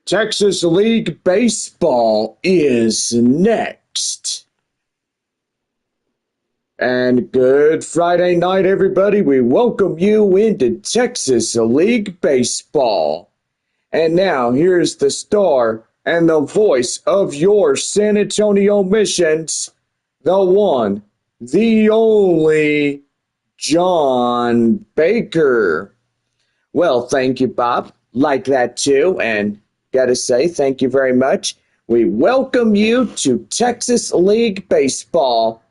Texas League Baseball is next. And good Friday night, everybody. We welcome you into Texas League Baseball. And now, here's the star and the voice of your San Antonio Missions, the one, the only, John Baker. Well, thank you, Bob. Like that, too. And gotta say, thank you very much. We welcome you to Texas League Baseball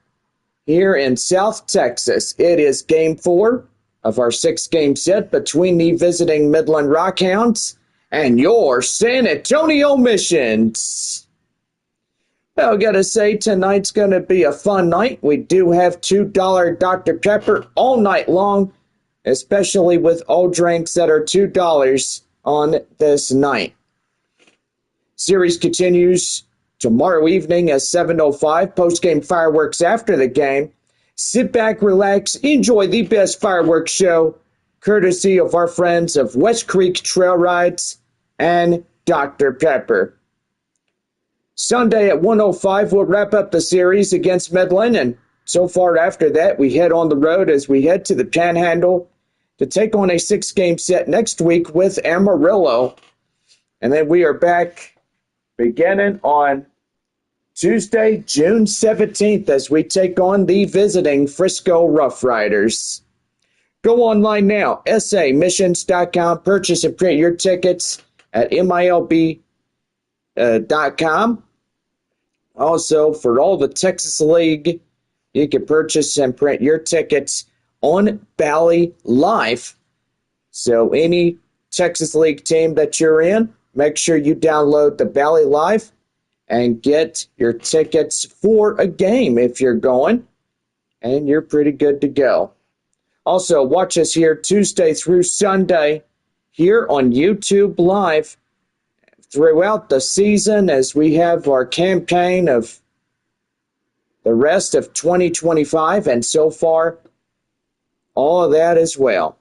here in South Texas. It is Game 4 of our 6-game set between the visiting Midland Rockhounds and your San Antonio Missions. Well, I gotta say, tonight's gonna be a fun night. We do have $2 Dr. Pepper all night long, especially with all drinks that are $2 on this night. Series continues tomorrow evening at 7:05. Post-game fireworks after the game. Sit back, relax, enjoy the best fireworks show, courtesy of our friends of West Creek Trail Rides and Dr. Pepper. Sunday at 1:05, we'll wrap up the series against Midland, and so far after that, we head on the road as we head to the Panhandle to take on a 6-game set next week with Amarillo. And then we are back beginning on Tuesday, June 17th, as we take on the visiting Frisco Rough Riders. Go online now, samissions.com. Purchase and print your tickets at milb.com. Also, for all the Texas League, you can purchase and print your tickets on Bally Life. So any Texas League team that you're in, make sure you download the Bally Life and get your tickets for a game if you're going, and you're pretty good to go. Also, watch us here Tuesday through Sunday here on YouTube Live throughout the season as we have our campaign of the rest of 2025, and so far, all of that as well.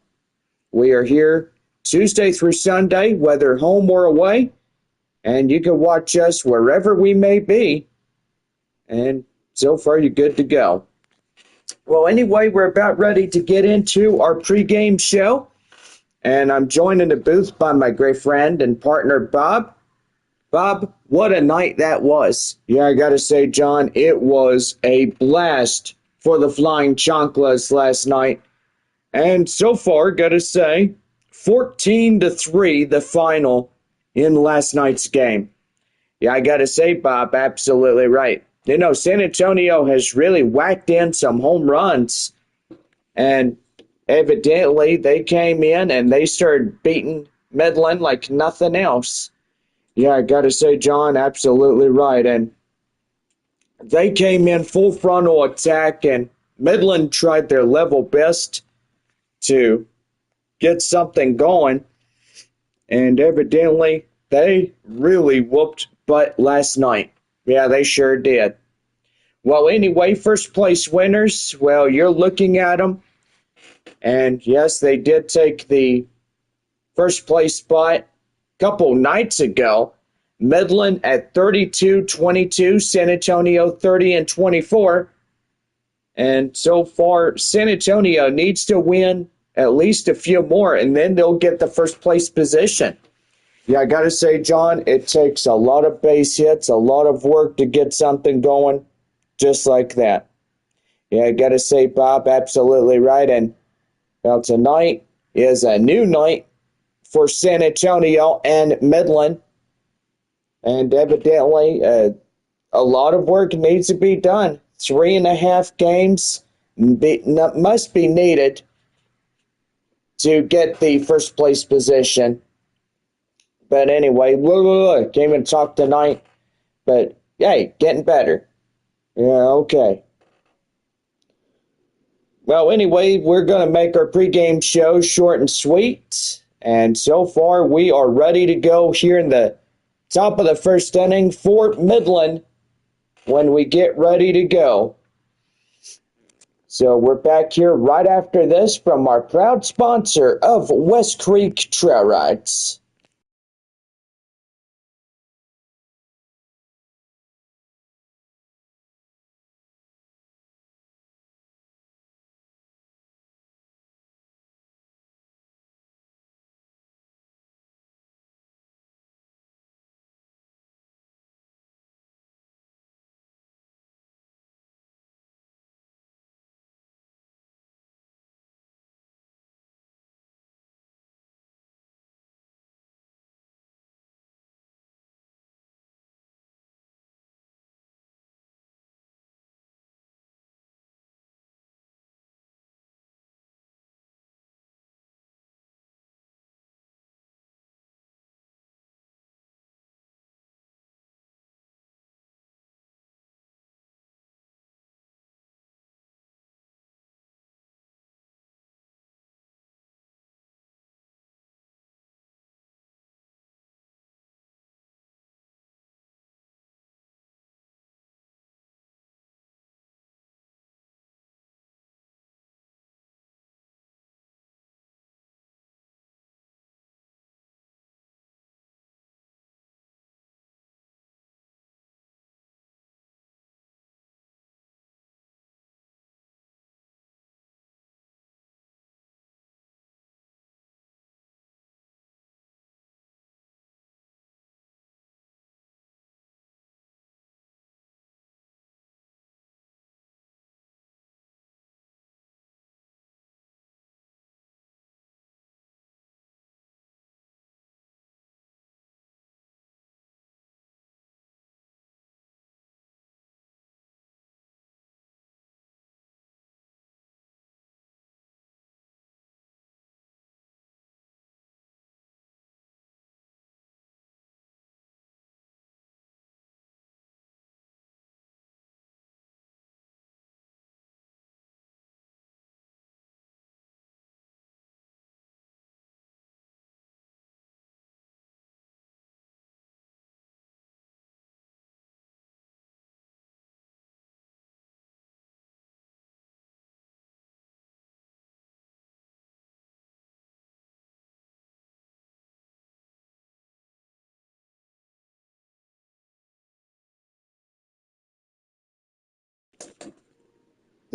We are here Tuesday through Sunday, whether home or away, and you can watch us wherever we may be, and so far you're good to go. Well, anyway, we're about ready to get into our pregame show, and I'm joined in the booth by my great friend and partner, Bob. Bob, what a night that was. Yeah, I gotta say, John, it was a blast for the Flying Chanclas last night. And so far, gotta say, 14-3 the final in last night's game. Yeah, I gotta say, Bob, absolutely right. You know, San Antonio has really whacked in some home runs, and evidently they came in and they started beating Midland like nothing else. Yeah, I gotta say, John, absolutely right. And they came in full frontal attack, and Midland tried their level best to get something going, and evidently they really whooped butt last night. Yeah, they sure did. Well, anyway, first place winners, well, you're looking at them, and yes, they did take the first place spot a couple nights ago. Midland at 32-22, San Antonio 30-24, and so far San Antonio needs to win at least a few more, and then they'll get the first place position. Yeah, I gotta say, John, it takes a lot of base hits, a lot of work to get something going just like that. Yeah, I gotta say, Bob, absolutely right. And well, tonight is a new night for San Antonio and Midland, and evidently a lot of work needs to be done. 3.5 games must be needed to get the first place position. But anyway, came and talked tonight. But hey, getting better. Yeah, okay. Well, anyway, we're going to make our pregame show short and sweet. And so far, we are ready to go here in the top of the first inning for Midland when we get ready to go. So we're back here right after this from our proud sponsor of West Creek Trail Rides.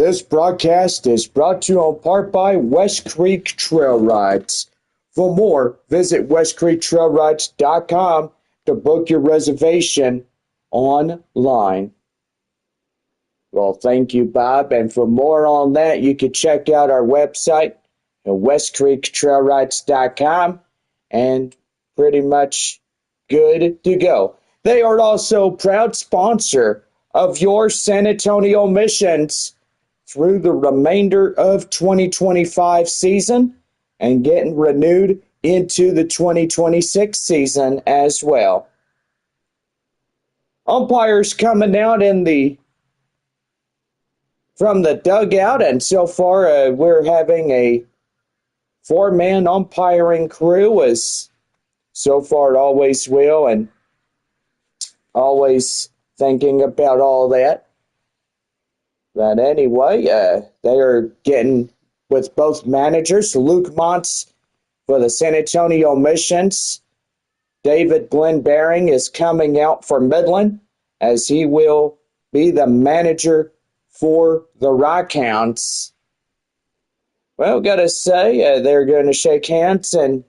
This broadcast is brought to you in part by West Creek Trail Rides. For more, visit westcreektrailrides.com to book your reservation online. Well, thank you, Bob. And for more on that, you can check out our website at westcreektrailrides.com and pretty much good to go. They are also proud sponsor of your San Antonio missions through the remainder of 2025 season and getting renewed into the 2026 season as well. Umpires coming out from the dugout, and so far we're having a four-man umpiring crew, as so far it always will, and always thinking about all that. But anyway, they are getting with both managers, Luke Montz for the San Antonio Missions. David Glenn Baring is coming out for Midland, as he will be the manager for the Rockhounds. Well, gotta say, they're going to shake hands and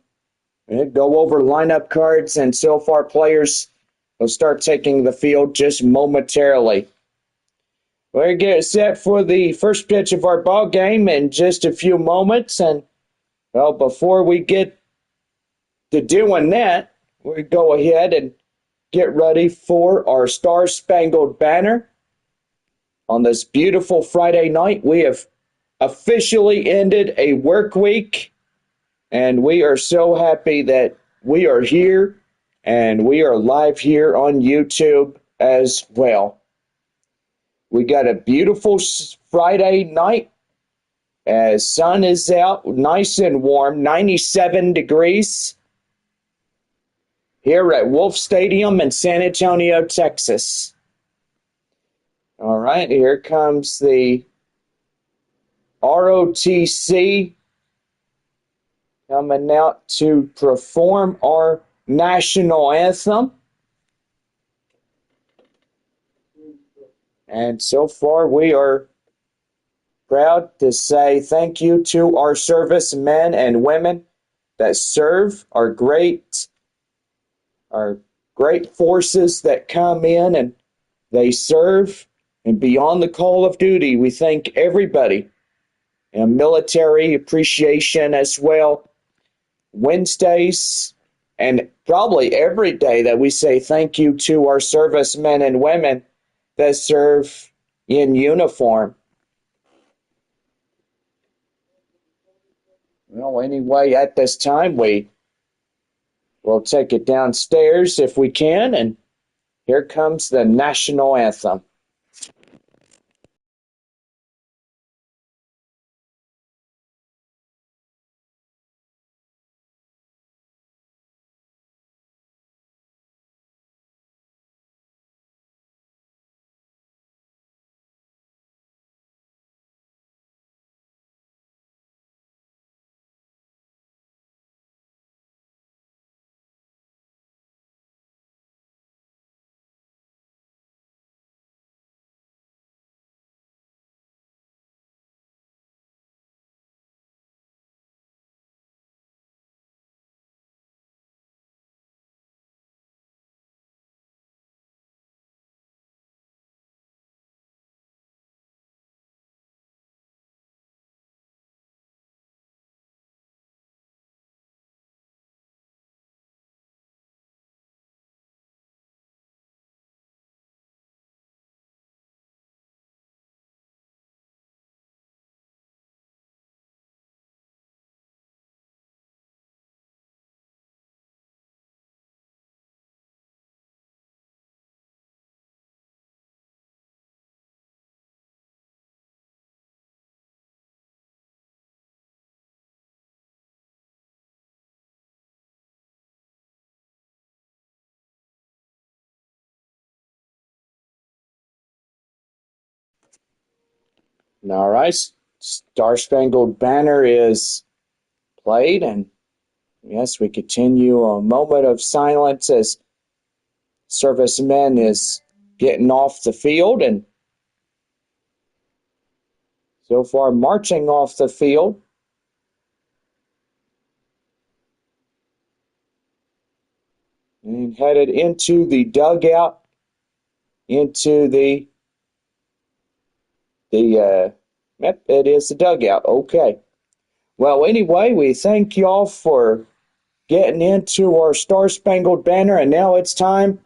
go over lineup cards, and so far players will start taking the field just momentarily. We're getting set for the first pitch of our ball game in just a few moments, and well, before we get to doing that, we go ahead and get ready for our Star-Spangled Banner. On this beautiful Friday night, we have officially ended a work week, and we are so happy that we are here and we are live here on YouTube as well. We got a beautiful Friday night. Sun is out, nice and warm, 97 degrees here at Wolf Stadium in San Antonio, Texas. All right, here comes the ROTC coming out to perform our national anthem. And so far we are proud to say thank you to our servicemen and women that serve our great forces that come in and they serve. And beyond the call of duty, we thank everybody. And military appreciation as well. Wednesdays and probably every day that we say thank you to our servicemen and women that serve in uniform. Well, anyway, at this time, we will take it downstairs if we can, and here comes the national anthem. All right, Star-Spangled Banner is played, and yes, we continue a moment of silence as servicemen is getting off the field, and so far marching off the field. And headed into the dugout, into yep, it is the dugout. Okay. Well, anyway, we thank y'all for getting into our Star Spangled Banner, and now it's time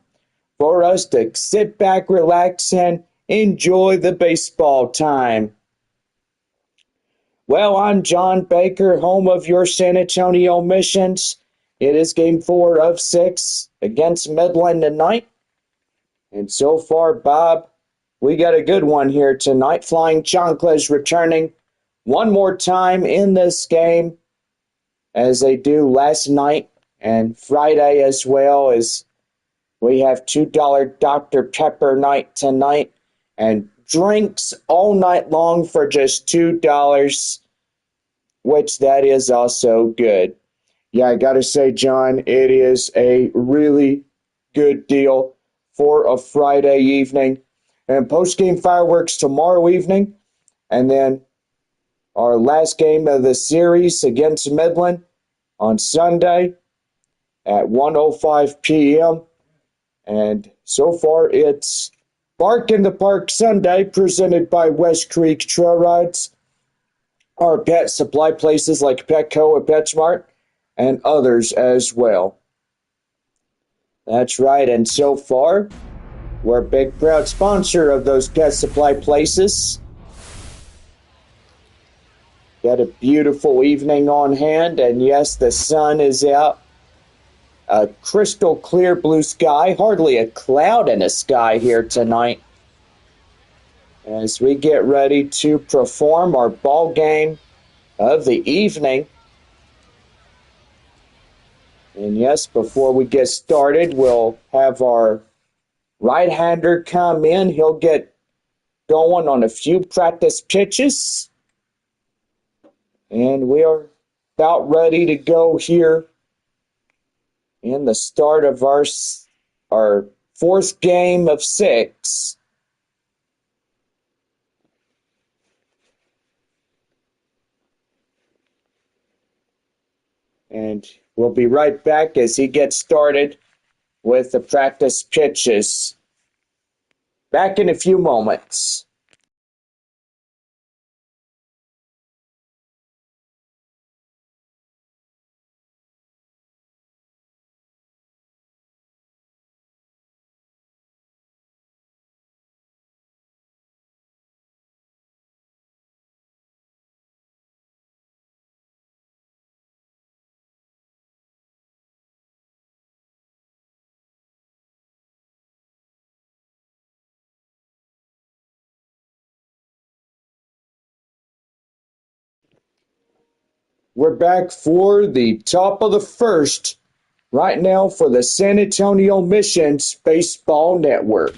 for us to sit back, relax, and enjoy the baseball time. Well, I'm John Baker, home of your San Antonio Missions. It is game 4 of 6 against Midland tonight. And so far, Bob, we got a good one here tonight. Flying Chanclas returning one more time in this game, as they do last night and Friday as well, as we have $2 Dr. Pepper night tonight and drinks all night long for just $2, which that is also good. Yeah, I gotta say, John, it is a really good deal for a Friday evening. And post-game fireworks tomorrow evening, and then our last game of the series against Midland on Sunday at 1:05 p.m. And so far, it's Bark in the Park Sunday, presented by West Creek Trail Rides, our pet supply places like Petco and PetSmart, and others as well. That's right, and so far, we're a big, proud sponsor of those pet supply places. Got a beautiful evening on hand, and yes, the sun is out. A crystal clear blue sky, hardly a cloud in the sky here tonight, as we get ready to perform our ball game of the evening. And yes, before we get started, we'll have our right-hander come in. He'll get going on a few practice pitches. And we are about ready to go here in the start of our fourth game of 6. And we'll be right back as he gets started with the practice pitches. Back in a few moments. We're back for the top of the first right now for the San Antonio Missions Baseball Network.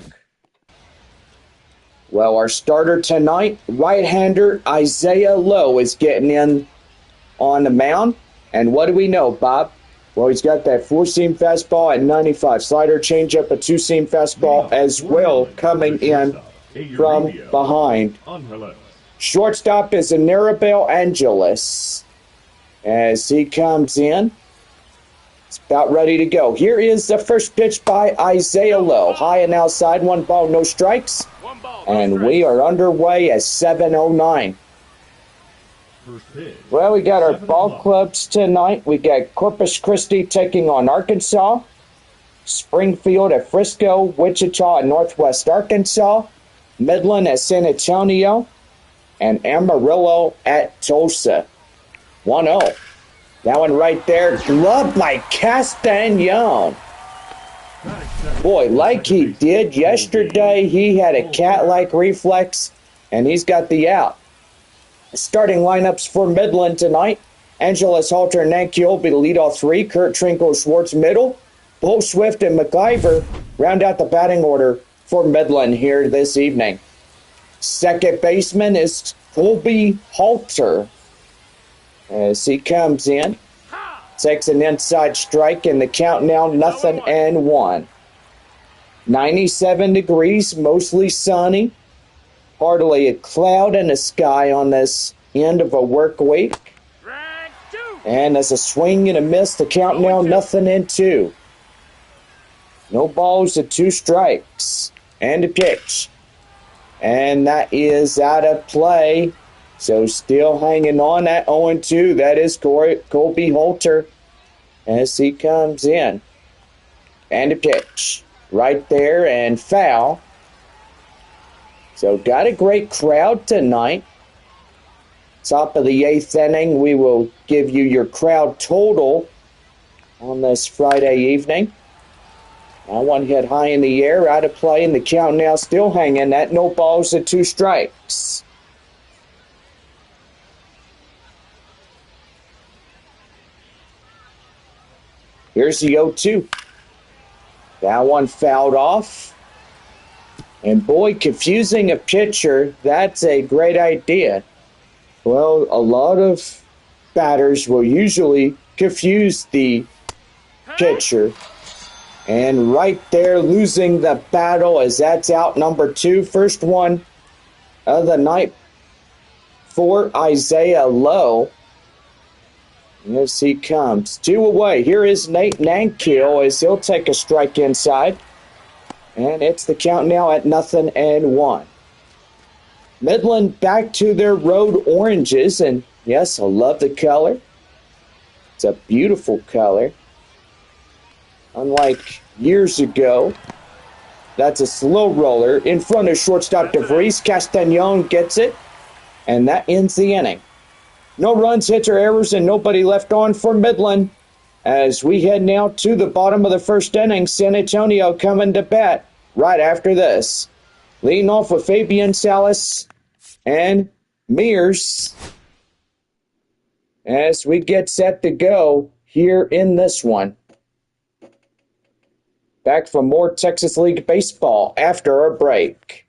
Well, our starter tonight, right-hander Isaiah Lowe, is getting in on the mound. And what do we know, Bob? Well, he's got that 4-seam fastball at 95, slider changeup, a 2-seam fastball as well coming in from behind. Shortstop is Anarabel Angeles. As he comes in, it's about ready to go. Here is the first pitch by Isaiah Lowe. High and outside, 1 ball, no strikes. And we are underway at 7:09. Well, we got our ball clubs tonight. We got Corpus Christi taking on Arkansas, Springfield at Frisco, Wichita at Northwest Arkansas, Midland at San Antonio, and Amarillo at Tulsa. 1-0. That one right there, gloved by Castagnon. Boy, like he did yesterday, he had a cat-like reflex, and he's got the out. Starting lineups for Midland tonight. Angeles, Halter, and Nanke will be the leadoff 3. Kurt Trinkle, Schwartz, middle. Bull, Swift, and McIver round out the batting order for Midland here this evening. Second baseman is Colby Halter. As he comes in, takes an inside strike, and the count now 0-1. 97 degrees, mostly sunny Hardly a cloud in the sky on this end of a work week. And as a swing and a miss, the count now 0-2. No balls and 2 strikes. And a pitch. And that is out of play. So still hanging on at 0-2. That is Colby Holter as he comes in. And a pitch. Right there and foul. So got a great crowd tonight. Top of the 8th inning, we will give you your crowd total on this Friday evening. Now one hit high in the air, out of play, and the count now still hanging at no balls and 2 strikes. Here's the 0-2. That one fouled off. And boy, confusing a pitcher, that's a great idea. Well, a lot of batters will usually confuse the pitcher. And right there, losing the battle as that's out number 2. First one of the night for Isaiah Lowe. As he comes. 2 away. Here is Nate Nankiel as he'll take a strike inside. And it's the count now at 0-1. Midland back to their road oranges. And yes, I love the color. It's a beautiful color. Unlike years ago. That's a slow roller in front of shortstop DeVries. Castagnon gets it. And that ends the inning. No runs, hits, or errors, and nobody left on for Midland. As we head now to the bottom of the first inning, San Antonio coming to bat right after this. Leading off with Fabian Salas and Mears as we get set to go here in this one. Back for more Texas League baseball after a break.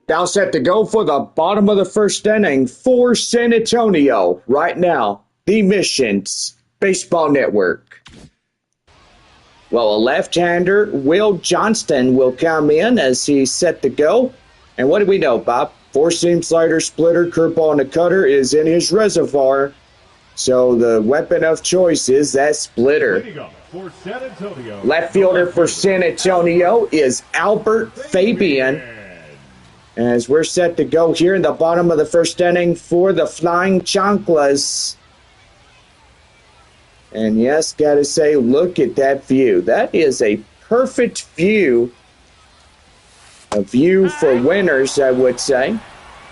Now set to go for the bottom of the first inning for San Antonio right now. The Missions Baseball Network. Well, a left-hander, Will Johnston, will come in as he's set to go. And what do we know, Bob? Four-seam slider, splitter, curveball, and a cutter is in his reservoir. So the weapon of choice is that splitter. For San Antonio, left fielder for San Antonio is Albert Fabian. As we're set to go here in the bottom of the first inning for the Flying Chanclas. And yes, gotta say, look at that view. That is a perfect view. A view for winners, I would say.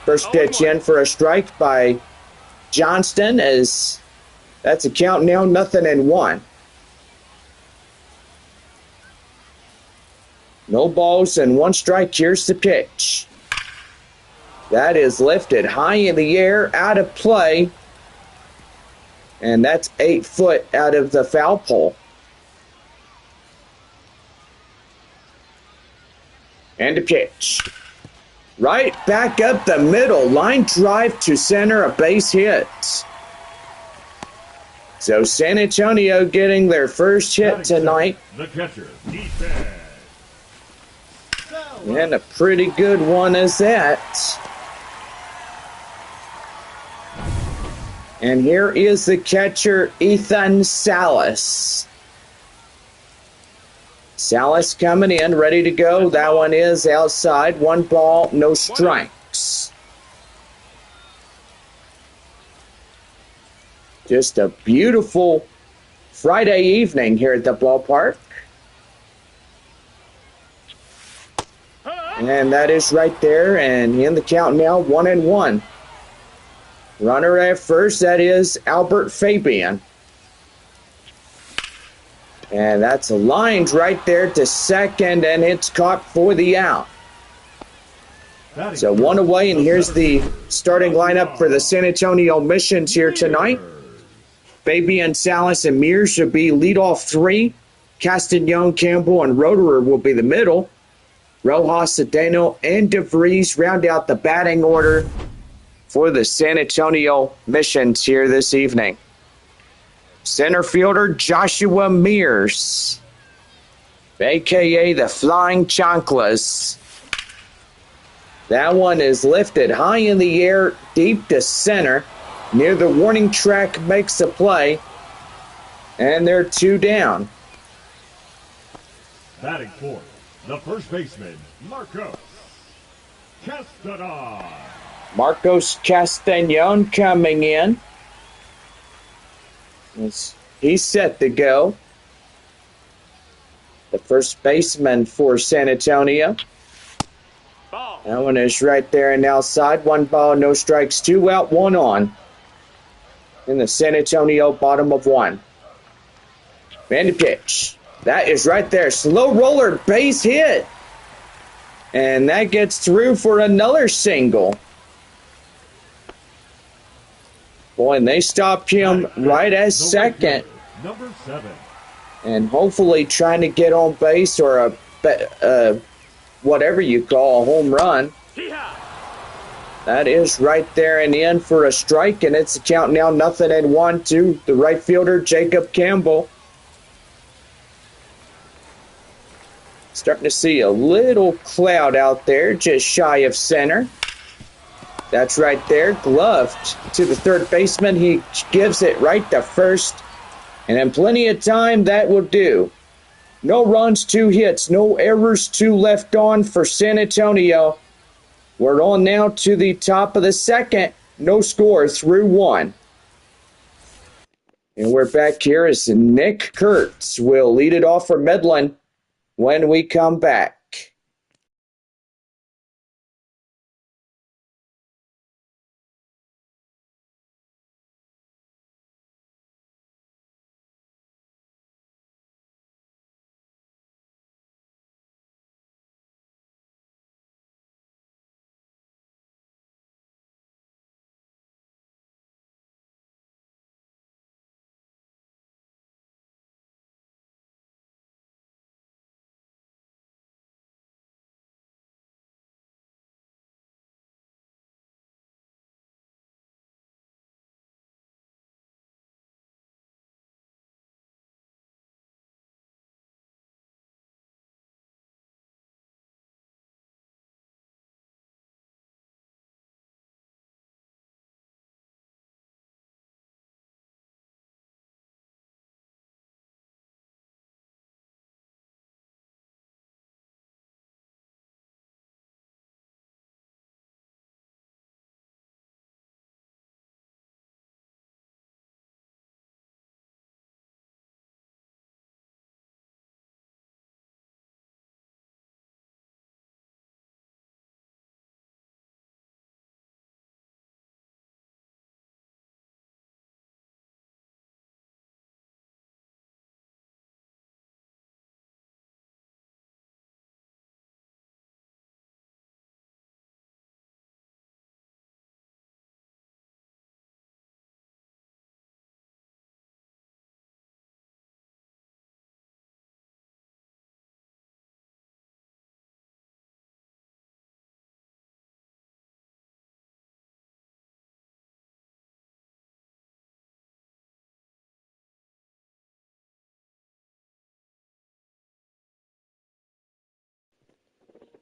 First pitch in for a strike by Johnston, as that's a count now, 0-1. No balls and one strike. Here's the pitch. That is lifted high in the air, out of play. And that's 8 foot out of the foul pole. And a pitch. Right back up the middle. Line drive to center, a base hit. So San Antonio getting their first hit tonight. The catcher, defense. And a pretty good one is that. And here is the catcher, Ethan Salas. Salas coming in, ready to go. That one is outside. 1 ball, no strikes. Just a beautiful Friday evening here at the ballpark. And that is right there, and in the count now, 1-1. Runner at first, that is Albert Fabian. And that's a line right there to second, and it's caught for the out. So 1 away, and here's the starting lineup for the San Antonio Missions here tonight. Fabian, Salas, and Mears should be leadoff 3. Castagnon, Campbell, and Roederer will be the middle. Rojas, Cedeno, and DeVries round out the batting order for the San Antonio Missions here this evening. Center fielder Joshua Mears, a.k.a. the Flying Chanclas. That one is lifted high in the air, deep to center. Near the warning track, makes a play. And they're 2 down. Batting fourth, the first baseman, Marcos Castanon. Marcos Castagnon coming in. He's set to go. The first baseman for San Antonio. That one is right there and outside. 1 ball, no strikes, 2 out, 1 on. In the San Antonio bottom of 1. And the pitch. That is right there. Slow roller, base hit. And that gets through for another single. Boy, and they stopped him right at second. Number 7. And hopefully trying to get on base or a whatever you call a home run. That is right there and in for a strike, and it's a count now 0-1 to the right fielder, Jacob Campbell. Starting to see a little cloud out there, just shy of center. That's right there, gloved to the third baseman. He gives it right to first, and in plenty of time, that will do. No runs, 2 hits, no errors, 2 left on for San Antonio. We're on now to the top of the second. No score through 1. And we're back here as Nick Kurtz will lead it off for Midland when we come back.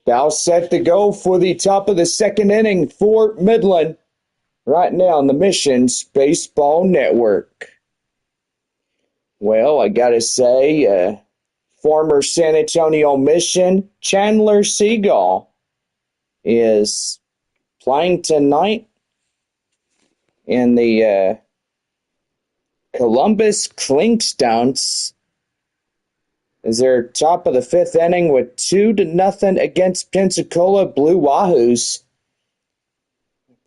About set to go for the top of the second inning for Midland right now on the Missions Baseball Network. Well, I gotta say, former San Antonio Mission Chandler Seagull is playing tonight in the Columbus Clinkstones as they're top of the fifth inning with 2-0 against Pensacola Blue Wahoos.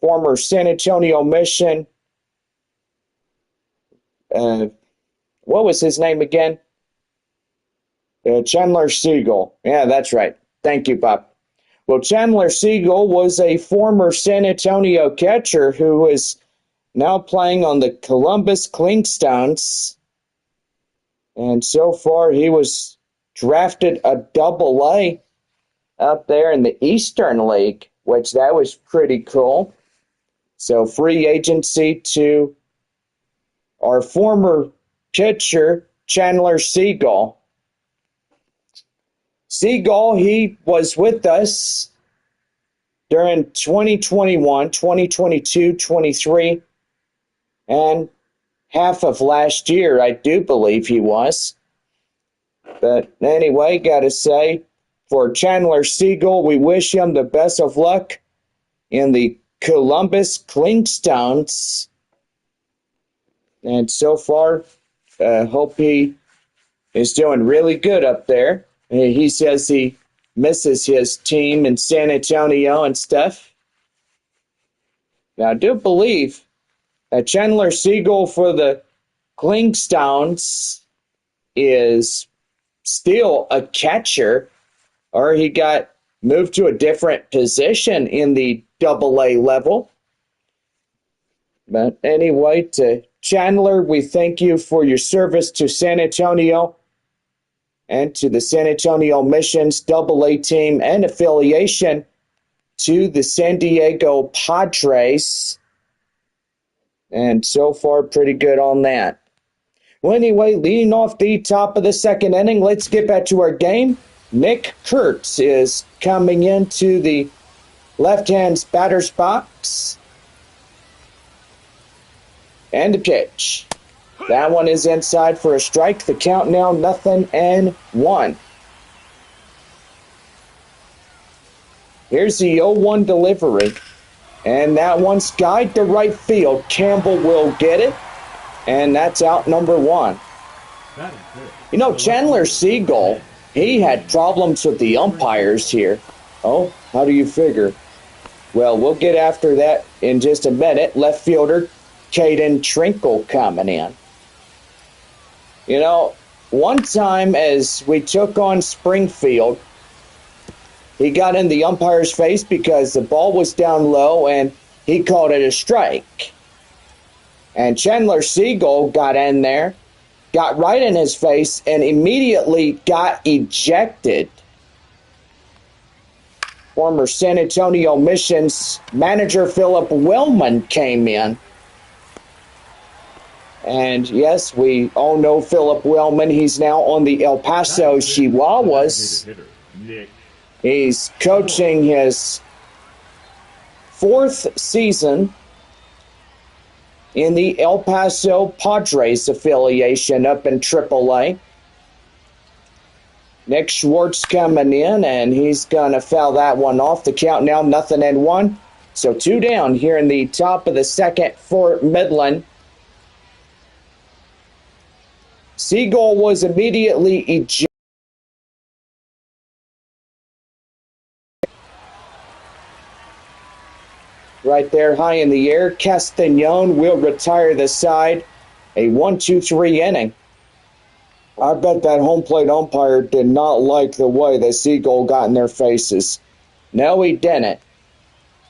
Former San Antonio Mission, what was his name again? Chandler Seagull. Yeah, that's right. Thank you, Bob. Well, Chandler Seagull was a former San Antonio catcher who is now playing on the Columbus Clinkstones. And so far, he was drafted a Double-A up there in the Eastern League, which that was pretty cool. So free agency to our former pitcher, Chandler Seagull. Seagull, he was with us during 2021, 2022, 23, and half of last year, I do believe he was. But anyway, gotta say, for Chandler Seagull, we wish him the best of luck in the Columbus Clinkstones. And so far, hope he is doing really good up there. He says he misses his team in San Antonio and stuff. Now, I do believe that Chandler Seagull for the Clinkstones is still a catcher, or he got moved to a different position in the Double-A level. But anyway, to Chandler, we thank you for your service to San Antonio and to the San Antonio Missions Double-A team and affiliation to the San Diego Padres. And so far, pretty good on that. Well, anyway, leading off the top of the second inning, let's get back to our game. Nick Kurtz is coming into the left-hand batter's box. And the pitch. That one is inside for a strike. The count now 0-1. Here's the 0-1 delivery. And that one's skied to right field. Campbell will get it. And that's out number one. You know, Chandler Seagull, he had problems with the umpires here. Oh, how do you figure? Well, we'll get after that in just a minute. Left fielder Caden Trinkle coming in. You know, one time as we took on Springfield, he got in the umpire's face because the ball was down low and he called it a strike. And Chandler Seagull got in there, got right in his face, and immediately got ejected. Former San Antonio Missions manager Philip Wellman came in. And yes, we all know Philip Wellman. He's now on the El Paso Chihuahuas. He's coaching his fourth season in the El Paso Padres affiliation up in AAA. Nick Schwartz coming in, and he's going to foul that one off. The count now 0-1. So 2 down here in the top of the second for Midland. Seagull was immediately ejected. Right there, high in the air. Castañon will retire the side. A 1-2-3 inning. I bet that home plate umpire did not like the way the Seagull got in their faces. No, he didn't.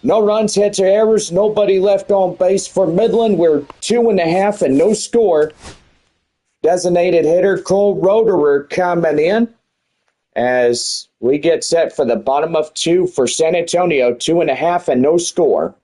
No runs, hits, or errors. Nobody left on base for Midland. We're 2.5 and no score. Designated hitter Cole Roederer coming in as we get set for the bottom of 2 for San Antonio. 2.5 and no score.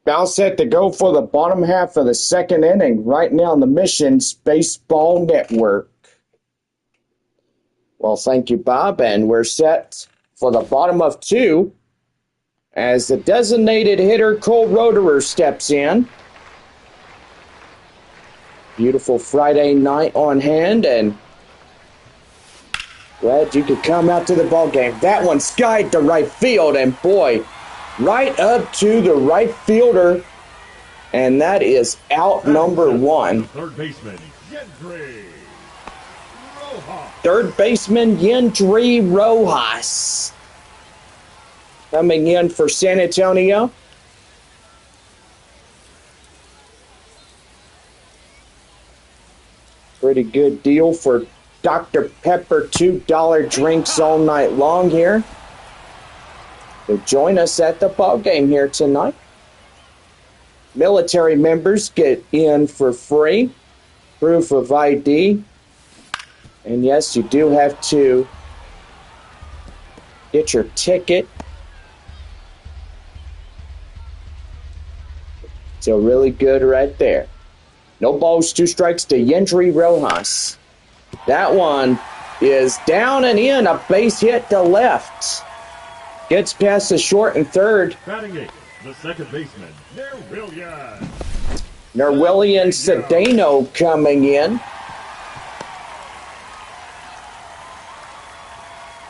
About set to go for the bottom half of the second inning right now on the Missions Baseball Network. Well, thank you, Bob, and we're set for the bottom of 2 as the designated hitter Cole Roederer steps in. Beautiful Friday night on hand, and glad you could come out to the ball game. That one skied to right field, and boy, right up to the right fielder, and that is out number 1. Third baseman, Yendry Rojas. Third baseman Yendry Rojas coming in for San Antonio. Pretty good deal for Dr. Pepper, $2 drinks all night long here. So join us at the ball game here tonight. Military members get in for free, proof of ID. And yes, you do have to get your ticket. So really good right there. No balls, 2 strikes to Yendry Rojas. That one is down and in, a base hit to left. Gets past the short and third. Batting 8, the second baseman, Nerwillian. Nerwillian Cedeno coming in.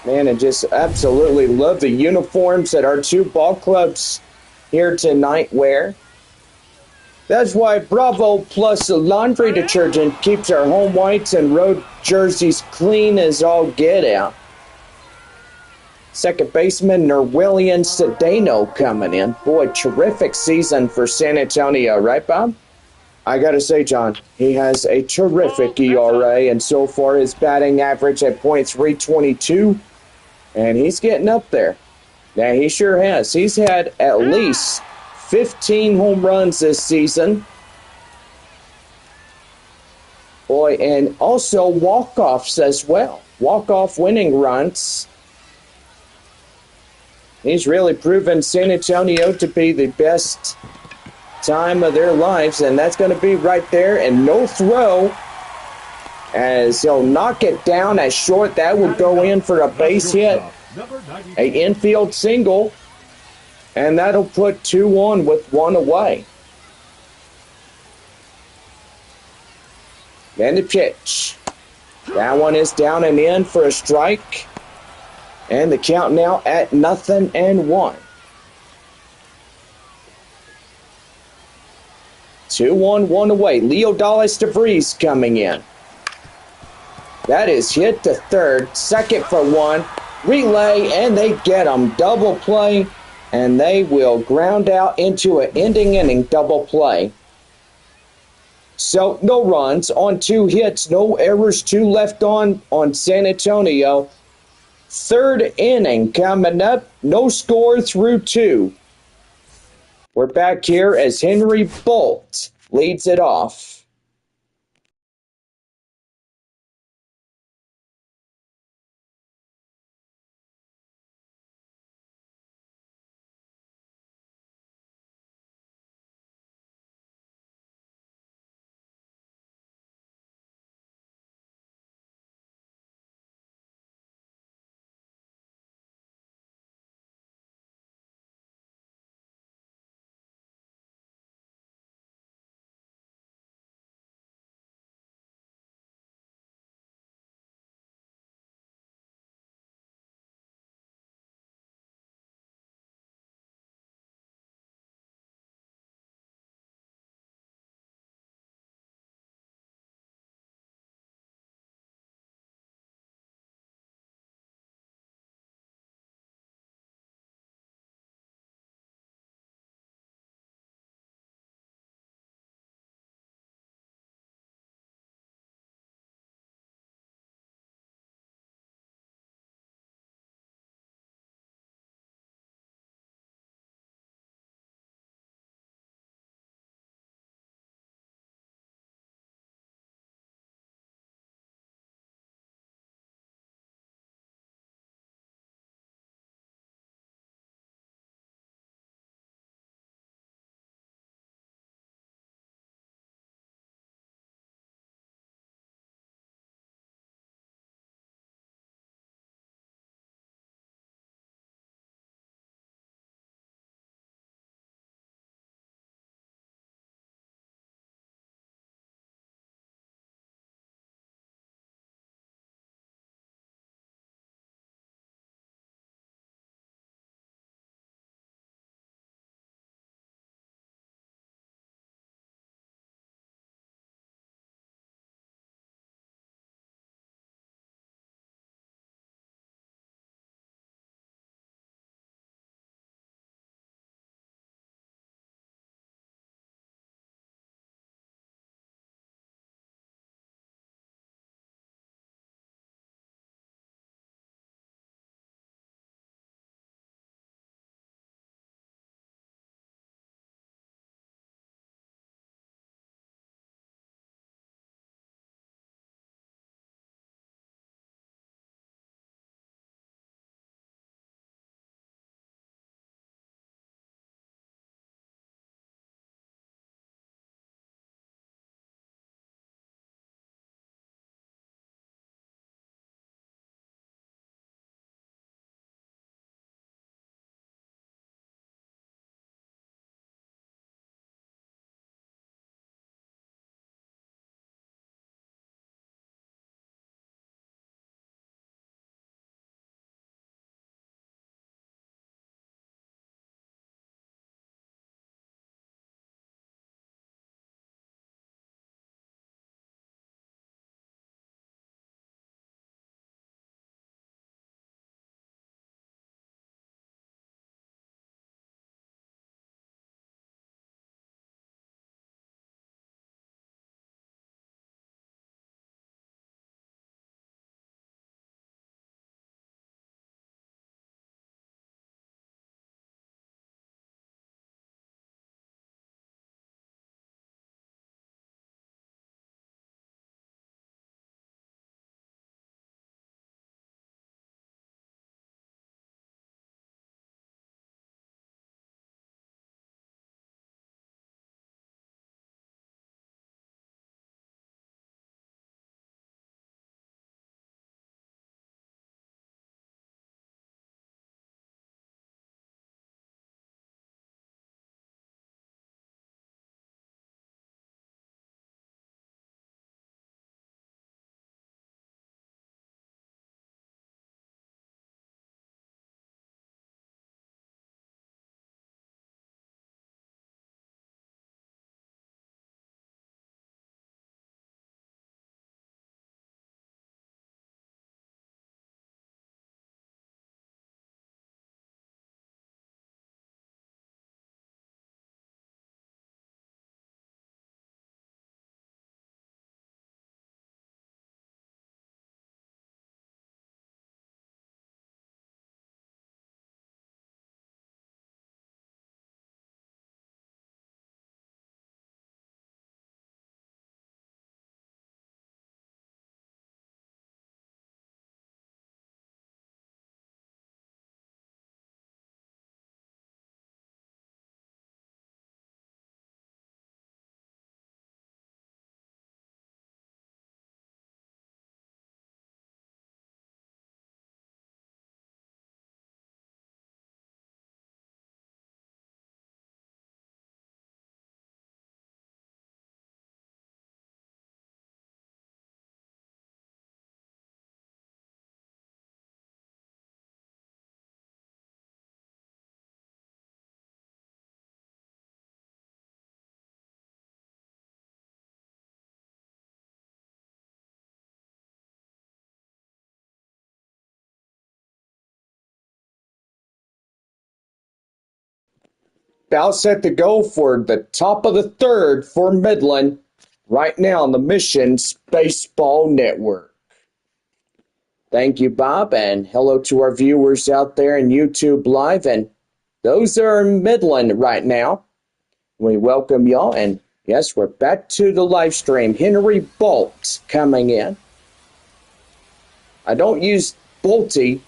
Man, I just absolutely love the uniforms that our 2 ball clubs here tonight wear. That's why Bravo Plus Laundry Detergent keeps our home whites and road jerseys clean as all get out. Second baseman Nerwillian Cedeno coming in. Boy, terrific season for San Antonio, right, Bob? I got to say, John, he has a terrific ERA, and so far his batting average at .322, and he's getting up there. Yeah, he sure has. He's had at least 15 home runs this season. Boy, and also walk-offs as well. Walk-off winning runs. He's really proven San Antonio to be the best time of their lives, and that's going to be right there, and no throw as he'll knock it down as short. That will go in for a base hit, a infield single, and that'll put 2 on with 1 away. Then the pitch. That one is down and in for a strike. And the count now at 0-1. 2 on, 1 away. Leodalis DeVries coming in. That is hit to third. Second for 1. Relay, and they get him. Double play, and they will ground out into an ending inning double play. So no runs on 2 hits, no errors, 2 left on San Antonio. Third inning coming up, no score through 2. We're back here as Henry Bolt leads it off. about set to go for the top of the third for Midland right now on the Missions Baseball Network. Thank you, Bob, and hello to our viewers out there in YouTube Live, and those are in Midland right now. We welcome y'all, and yes, we're back to the live stream. Henry Bolt coming in. I don't use Bolty,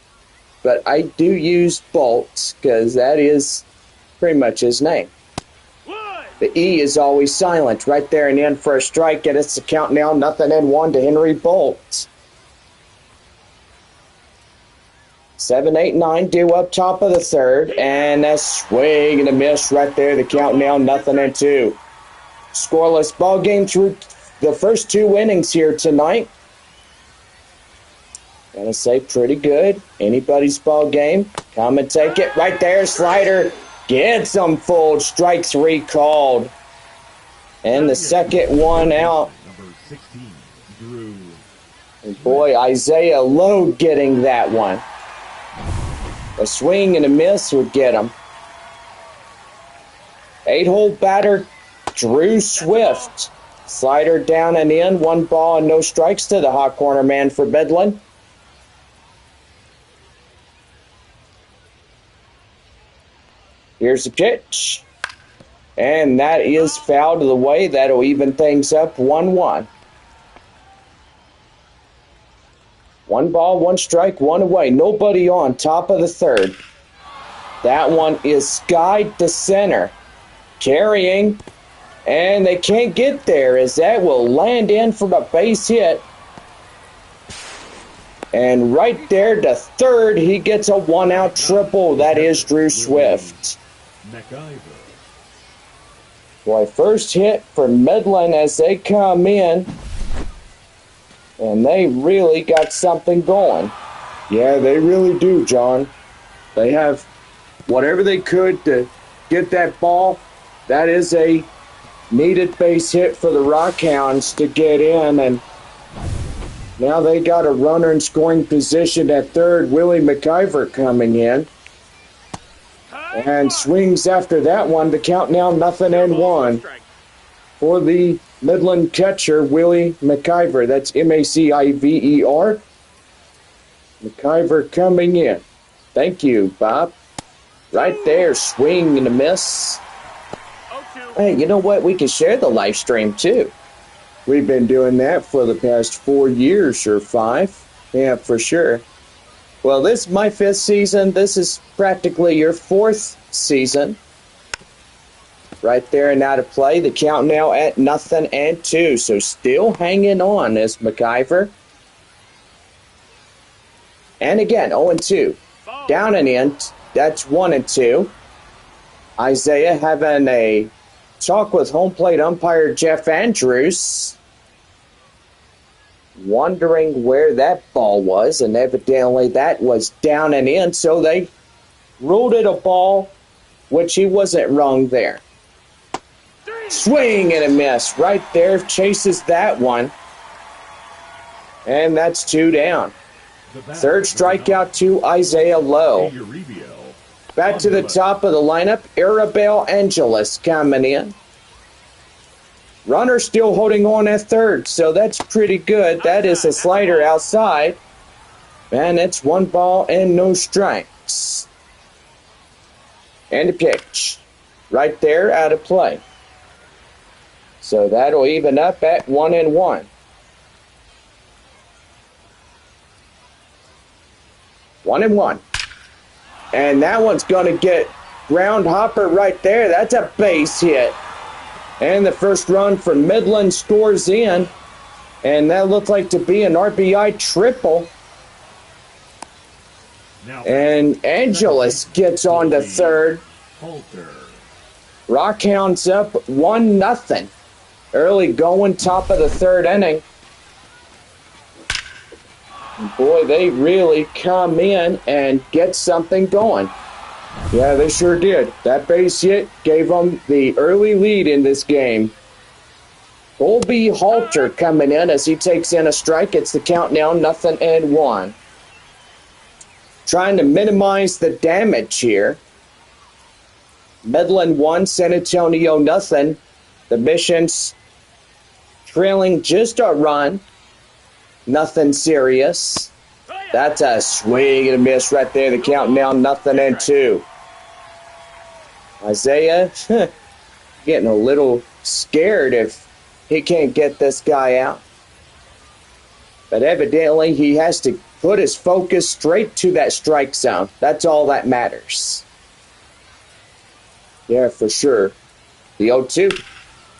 but I do use Bolt because that is pretty much his name. The E is always silent. Right there and in for a strike. Get us the count now. 0-1 to Henry Bolt. 7, 8, 9 due up top of the third. And a swing and a miss right there. The count now 0-2. Scoreless ball game through the first 2 innings here tonight. Gotta say, pretty good. Anybody's ball game. Come and take it. Right there, slider. Gets them full. Strike 3 called. And the second one out. Number 16, Drew. And boy, Isaiah Lowe getting that one. A swing and a miss would get him. 8-hole batter, Drew Swift. Slider down and in. 1 ball and no strikes to the hot corner man for Midland. Here's the pitch. And that is fouled to the way. That'll even things up 1-1. 1 ball, 1 strike, 1 away. Nobody on top of the third. That one is skied to center. Carrying. And they can't get there as that will land in from a base hit. And right there to third, he gets a 1-out triple. That is Drew Swift. Boy, first hit for Midland as they come in. And they really got something going. Yeah, they really do, John. They have whatever they could to get that ball. That is a needed base hit for the Rockhounds to get in. And now they got a runner in scoring position at third. Willie McIver coming in. And swings after that one. The count now 0-1 for the Midland catcher, Willie McIver. That's MACIVER. McIver coming in. Thank you, Bob. Right there, swing and a miss. Hey, you know what? We can share the live stream too. We've been doing that for the past 4 years or 5. Yeah, for sure. Well, this is my 5th season. This is practically your 4th season. Right there and out of play. The count now at 0-2. So still hanging on as McIver. And again, 0-2. Down and in. That's 1-2. Isaiah having a talk with home plate umpire Jeff Andrews. Wondering where that ball was, and evidently that was down and in, so they ruled it a ball, which he wasn't wrong there. Swing and a miss right there, chases that one, and that's 2 down. Third strikeout to Isaiah Lowe. Back to the top of the lineup, Arabelle Angeles coming in. Runner still holding on at third, so that's pretty good. That is a slider outside. And it's 1 ball and no strikes. And a pitch. Right there, out of play. So that'll even up at 1-1. 1-1. And that one's going to get ground hopper right there. That's a base hit. And the first run for Midland scores in. And that looked like to be an RBI triple. And Angeles gets on to third. Rockhounds up 1-0. Early going, top of the third inning. Boy, they really come in and get something going. Yeah, they sure did. That base hit gave them the early lead in this game. Colby Halter coming in as he takes in a strike. It's the count now 0-1. Trying to minimize the damage here. Midland 1, San Antonio nothing. The Missions trailing just a run. Nothing serious. That's a swing and a miss right there. The count now 0-2. Isaiah getting a little scared if he can't get this guy out. But evidently he has to put his focus straight to that strike zone. That's all that matters. Yeah, for sure. The 0-2.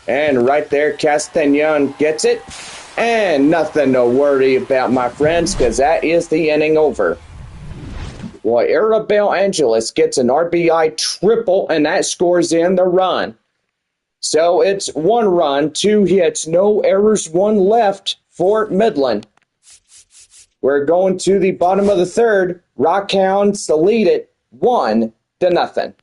And right there, Castagnon gets it. And nothing to worry about, my friends, because that is the inning over. Well, Arabelle Angeles gets an RBI triple, and that scores in the run. So it's 1 run, 2 hits, no errors, 1 left for Midland. We're going to the bottom of the third. Rockhounds lead it 1-0.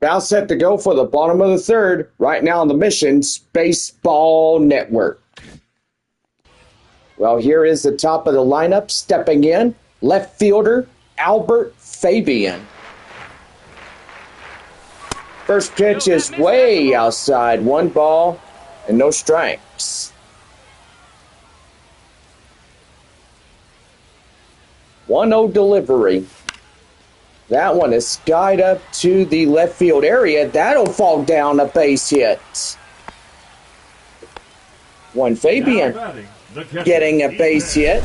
Now set to go for the bottom of the third. Right now on the Mission's Baseball Network. Well, here is the top of the lineup. Stepping in, left fielder Albert Fabian. First pitch is way outside. 1 ball and no strikes. 1-0 delivery. That one is skied up to the left field area. That'll fall down, a base hit. Fabian getting a base hit.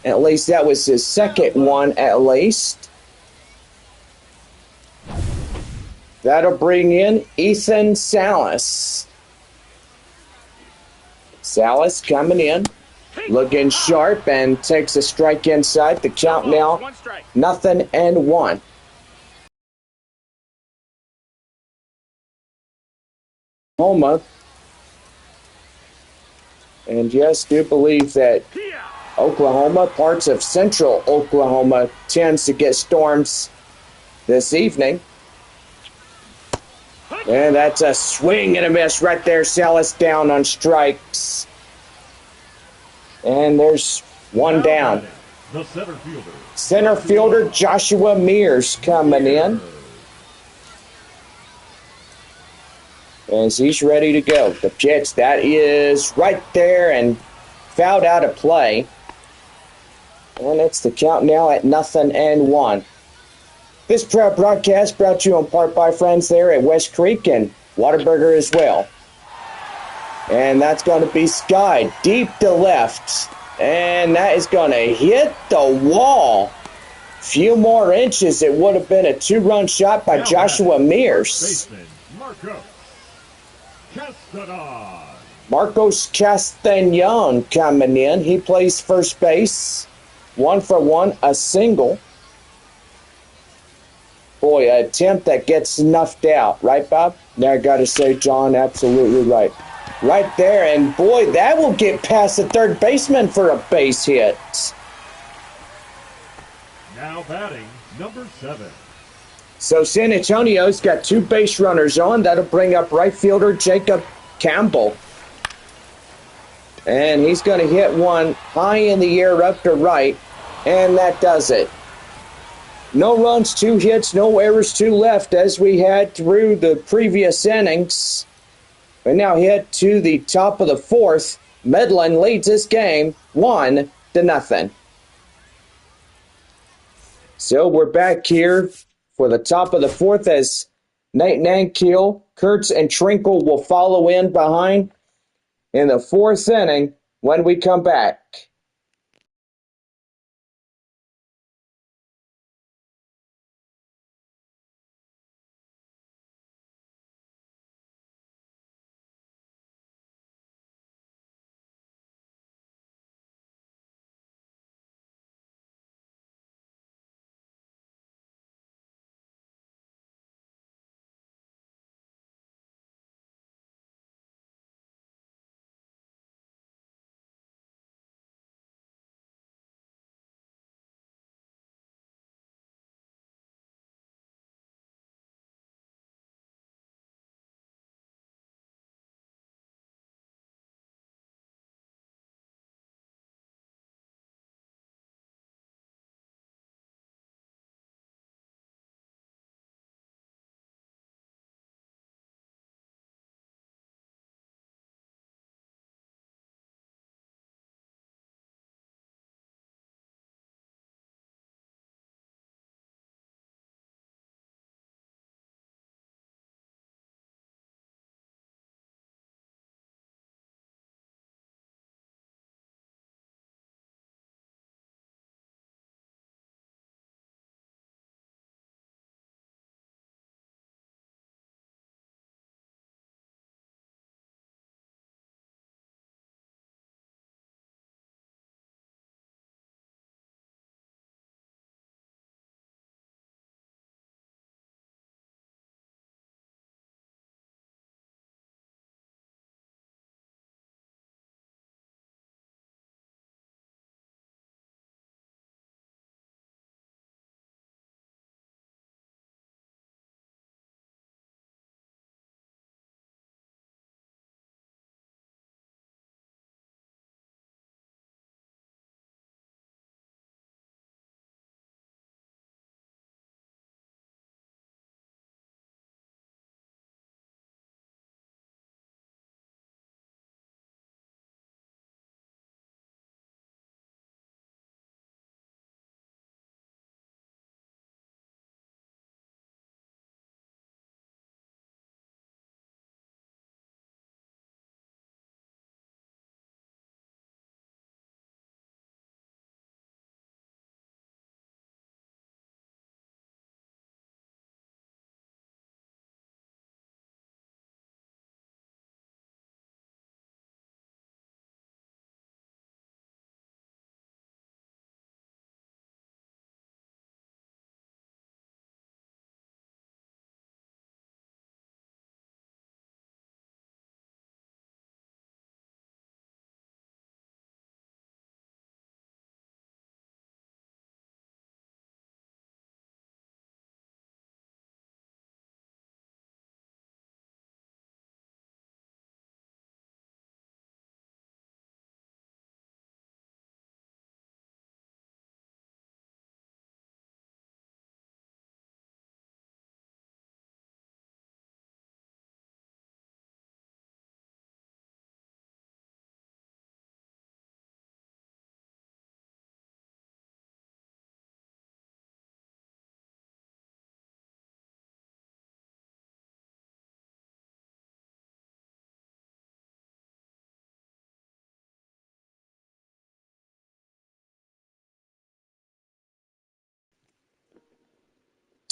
At least that was his second one, at least. That'll bring in Ethan Salas. Salas coming in, looking sharp, and takes a strike inside. The count now, 0-1. Oklahoma, and yes, do believe that Oklahoma, parts of central Oklahoma, tends to get storms this evening. And that's a swing and a miss right there. Salas down on strikes. And there's one down. The center fielder. Center fielder Joshua Mears coming in. As he's ready to go. The pitch, that is right there and fouled out of play. And it's the count now at 0-1. This proud broadcast brought to you in part by friends there at West Creek and Whataburger as well. And that's going to be skied deep to left. And that is going to hit the wall. Few more inches, it would have been a 2-run shot by Joshua Mears. Marcos Castañon coming in. He plays first base. 1-for-1, a single. Boy, an attempt that gets snuffed out. Right, Bob? Now I got to say, John, absolutely right. Right there, and boy, that will get past the third baseman for a base hit. Now batting, number 7. So San Antonio's got 2 base runners on. That'll bring up right fielder Jacob Campbell. And he's going to hit one high in the air up to right, and that does it. No runs, 2 hits, no errors, 2 left as we had through the previous innings. We now head to the top of the 4th. Midland leads this game 1-0. So we're back here for the top of the 4th as Nate Nankiel, Kurtz, and Trinkle will follow in behind in the 4th inning when we come back.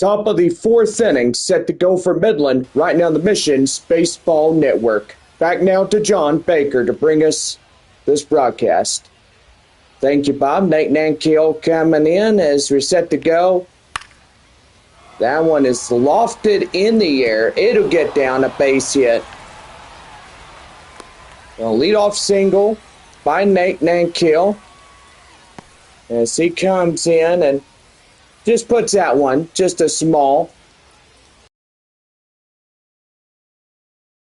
Top of the fourth inning, set to go for Midland, right now the Mission's Baseball Network. Back now to John Baker to bring us this broadcast. Thank you, Bob. Nate Nankiel coming in as we're set to go. That one is lofted in the air. It'll get down, a base hit. A leadoff single by Nate Nankiel as he comes in and just puts that one, just a small.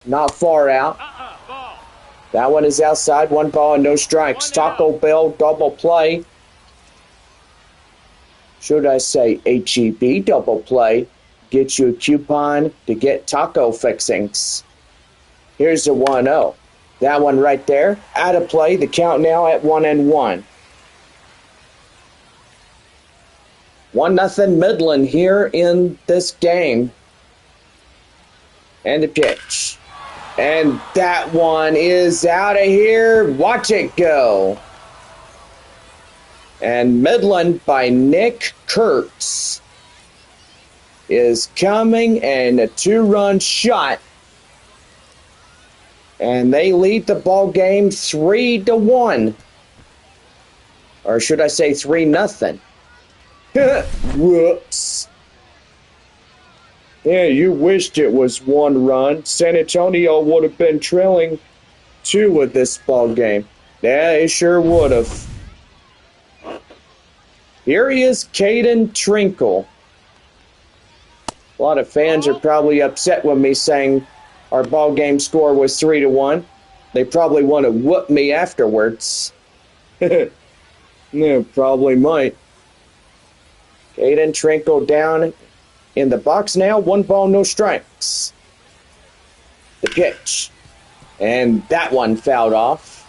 Not far out. That one is outside. 1 ball and no strikes. Taco Bell double play. Should I say HEB double play? Get you a coupon to get taco fixings. Here's the 1-0. That one right there. Out of play. The count now at 1-1. 1-0 Midland here in this game. And the pitch. And that one is out of here. Watch it go. And Midland by Nick Kurtz is coming, and a 2-run shot. And they lead the ball game 3-1. Or should I say 3-0. Whoops. Yeah, you wished it was 1 run. San Antonio would have been trailing 2 with this ball game. Yeah, it sure would have. Here he is, Caden Trinkle. A lot of fans are probably upset with me saying our ball game score was 3-1. They probably want to whoop me afterwards. Yeah, probably might. Caden Trinkle down in the box now. 1 ball, no strikes. The pitch. And that one fouled off.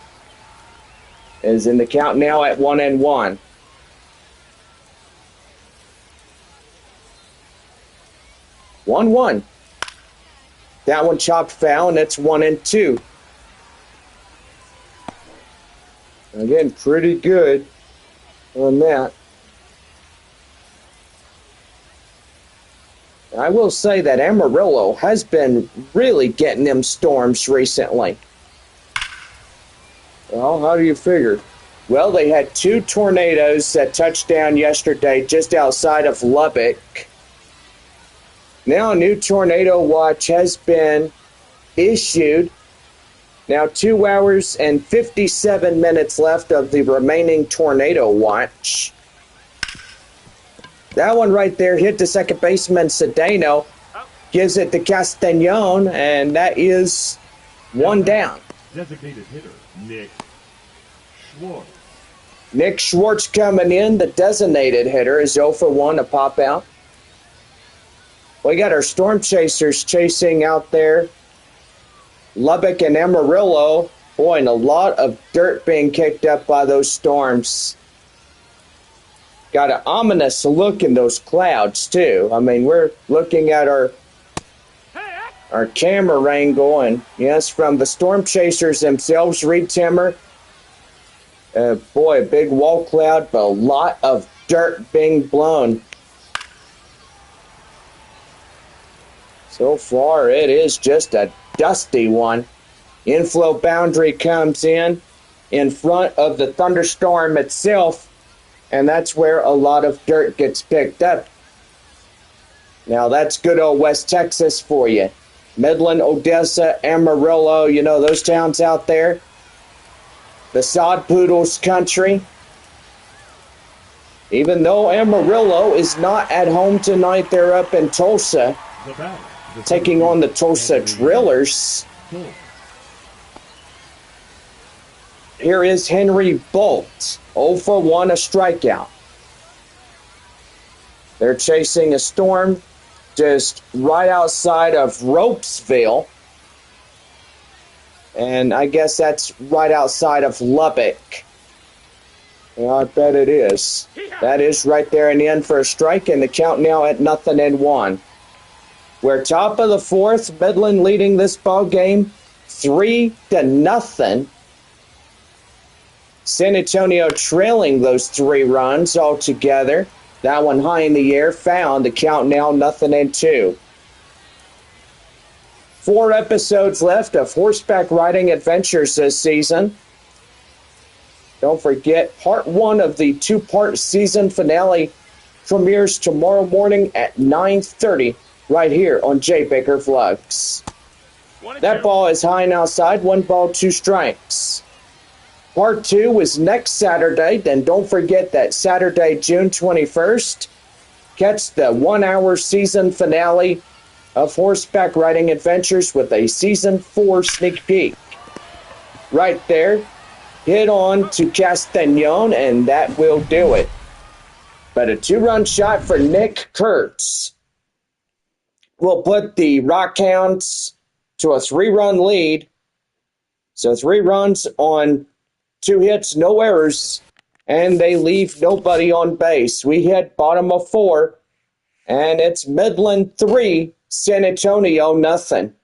Is in the count now at 1-1. 1-1. That one chopped foul, and it's 1-2. Again, pretty good on that. I will say that Amarillo has been really getting them storms recently. Well, how do you figure? Well, they had 2 tornadoes that touched down yesterday just outside of Lubbock. Now a new tornado watch has been issued. Now 2 hours and 57 minutes left of the remaining tornado watch. That one right there hit the second baseman Cedeno. Gives it to Castañon, and that is 1 down. Designated hitter, Nick Schwartz. Nick Schwartz coming in. The designated hitter is 0 for 1, a pop out. We got our storm chasers chasing out there. Lubbock and Amarillo. Boy, and a lot of dirt being kicked up by those storms. Got an ominous look in those clouds, too. I mean, we're looking at our camera angle, and yes, from the storm chasers themselves, Reed Timmer. Boy, a big wall cloud, but a lot of dirt being blown. So far, it is just a dusty one. Inflow boundary comes in front of the thunderstorm itself, and that's where a lot of dirt gets picked up. Now, that's good old West Texas for you. Midland, Odessa, Amarillo, you know, those towns out there. The Sod Poodles country. Even though Amarillo is not at home tonight, they're up in Tulsa, taking on the Tulsa Drillers. Here is Henry Bolt, 0 for 1, a strikeout. They're chasing a storm just right outside of Ropesville. And I guess that's right outside of Lubbock. Well, I bet it is. That is right there in the end for a strike, and the count now at 0-1. We're top of the fourth, Midland leading this ball game 3-0. San Antonio trailing those 3 runs altogether. That one high in the air, found. The count now 0-2. 4 episodes left of horseback riding adventures this season. Don't forget, part 1 of the 2-part season finale premieres tomorrow morning at 9:30 right here on J. Baker Vlogs. That ball is high and outside. 1 ball, 2 strikes. Part 2 is next Saturday. Then don't forget that Saturday, June 21st, catch the 1-hour season finale of horseback riding adventures with a season 4 sneak peek. Right there, hit on to Castañon, and that will do it. But a 2-run shot for Nick Kurtz will put the Rockhounds to a 3-run lead. So 3 runs on 2 hits, no errors, and they leave nobody on base. We hit bottom of 4, and it's Midland 3, San Antonio nothing.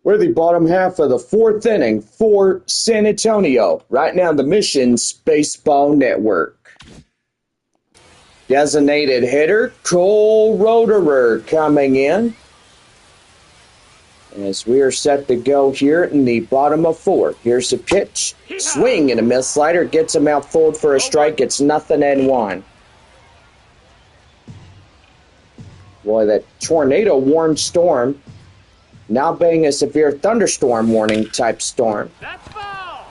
We're the bottom half of the fourth inning for San Antonio. Right now, the Missions Baseball Network. Designated hitter, Cole Roederer coming in. As we are set to go here in the bottom of four. Here's a pitch. Swing and a miss. Slider gets him out fold for a strike. It's 0-1. Boy, that tornado warned storm now being a severe thunderstorm warning type storm. That's foul.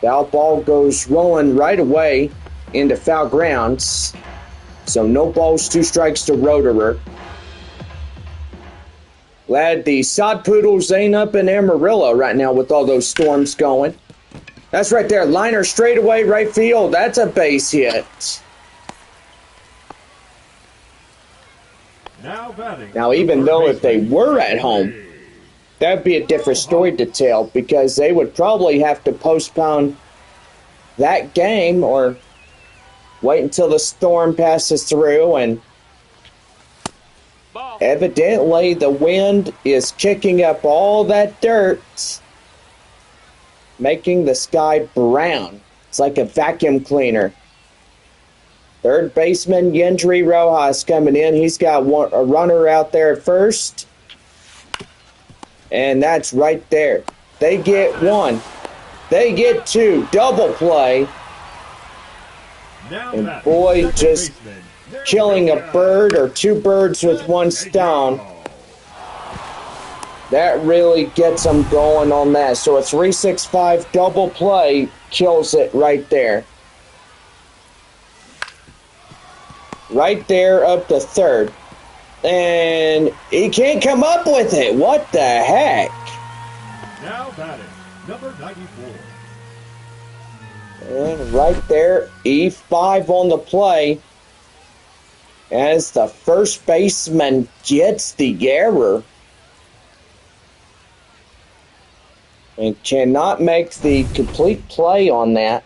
Foul ball goes rolling right away into foul grounds. So no balls, 2 strikes to Roederer. Glad the Sod Poodles ain't up in Amarillo right now with all those storms going. That's right there. Liner straight away, right field. That's a base hit. Now, even though if they were at home, that'd be a different story to tell because they would probably have to postpone that game or wait until the storm passes through, and evidently the wind is kicking up all that dirt, making the sky brown. It's like a vacuum cleaner. Third baseman Yendry Rojas coming in. He's got a runner out there at first. And that's right there. They get 1. They get 2. Double play. And boy, just killing a bird or 2 birds with 1 stone. That really gets them going on that. So a 3-6-5 double play kills it right there. Right there up to third. And he can't come up with it. What the heck? Now batting, number 94. And right there, E5 on the play. As the first baseman gets the error. And cannot make the complete play on that.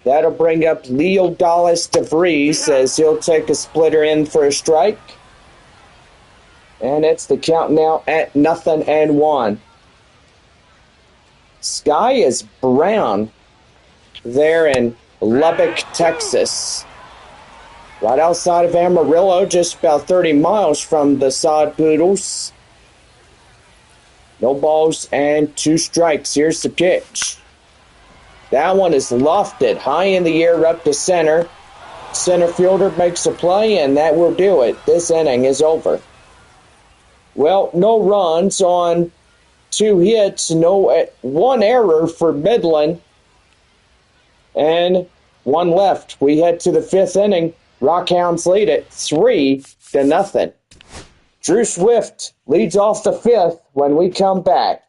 That'll bring up Leo Dallas DeVries as he'll take a splitter in for a strike. And it's the count now at 0-1. Sky is brown there in Lubbock, Texas. Right outside of Amarillo, just about 30 miles from the Sod Poodles. No balls and 2 strikes. Here's the pitch. That one is lofted high in the air up to center. Center fielder makes a play, and that will do it. This inning is over. Well, no runs on 2 hits, 1 error for Midland, and 1 left. We head to the 5th inning. Rockhounds lead it 3-0. Drew Swift leads off the 5th when we come back.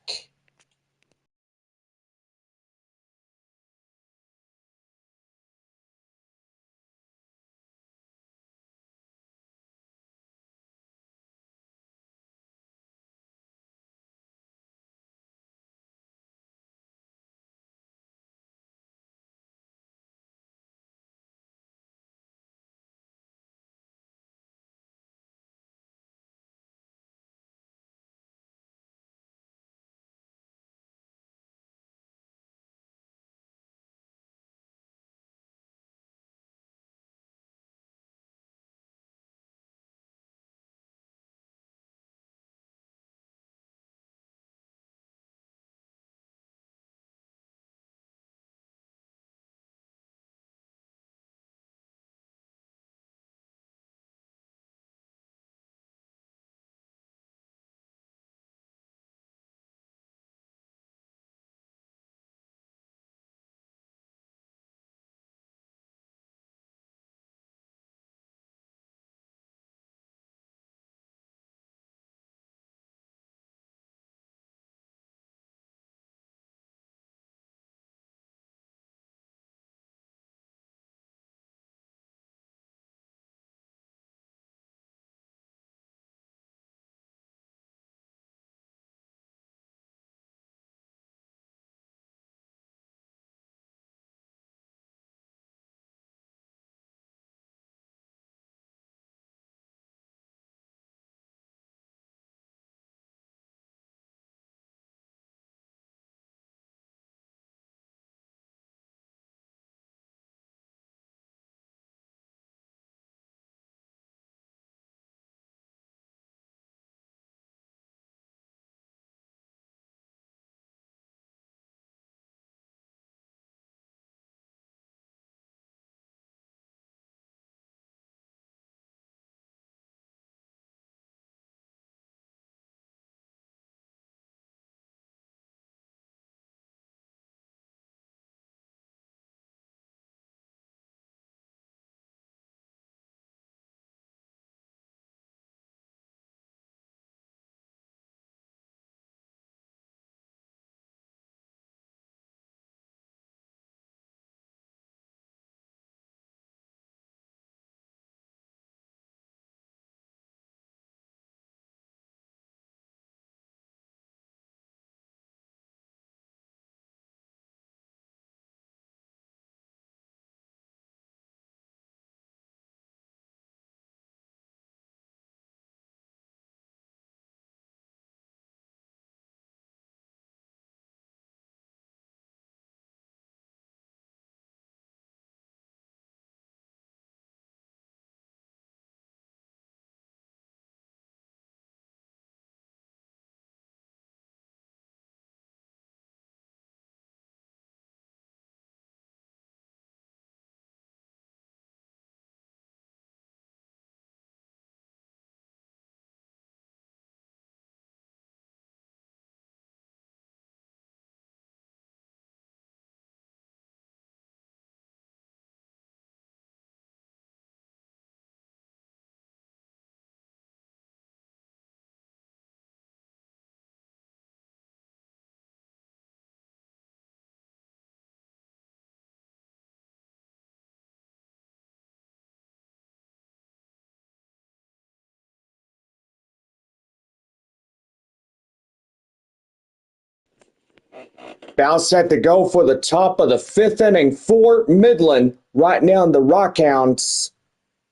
About set to go for the top of the 5th inning for Midland. Right now in the Rockhounds,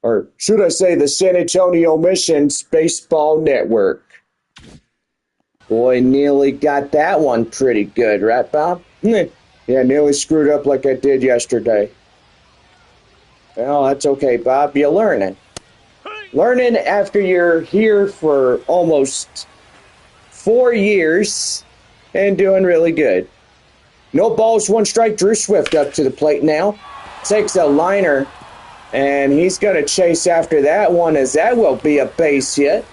or should I say the San Antonio Missions Baseball Network. Boy, nearly got that one pretty good, right, Bob? Yeah, nearly screwed up like I did yesterday. Well, that's okay, Bob. You're learning. Learning after you're here for almost 4 years and doing really good. No balls, 1 strike. Drew Swift up to the plate now. Takes a liner, and he's going to chase after that one, as that will be a base hit.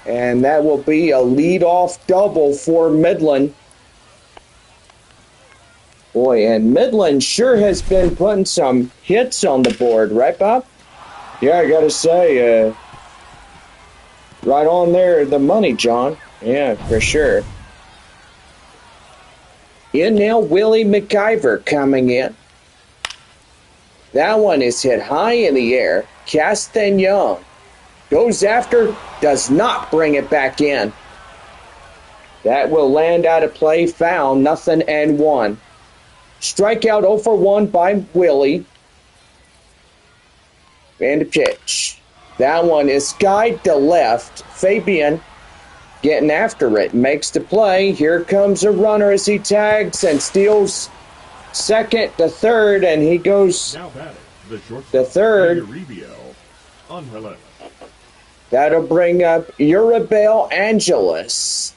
And that will be a leadoff double for Midland. Boy, and Midland sure has been putting some hits on the board, right, Bob? Yeah, I got to say, right on there, the money, John. Yeah, for sure. In now, Willie McIver coming in. That one is hit high in the air. Castagnon goes after, does not bring it back in. That will land out of play, foul, 0-1. Strikeout 0 for 1 by Willie. And a pitch. That one is skied to left. Fabian getting after it. Makes the play. Here comes a runner as he tags and steals second to third, and he goes the third. That'll bring up Urabel Angeles.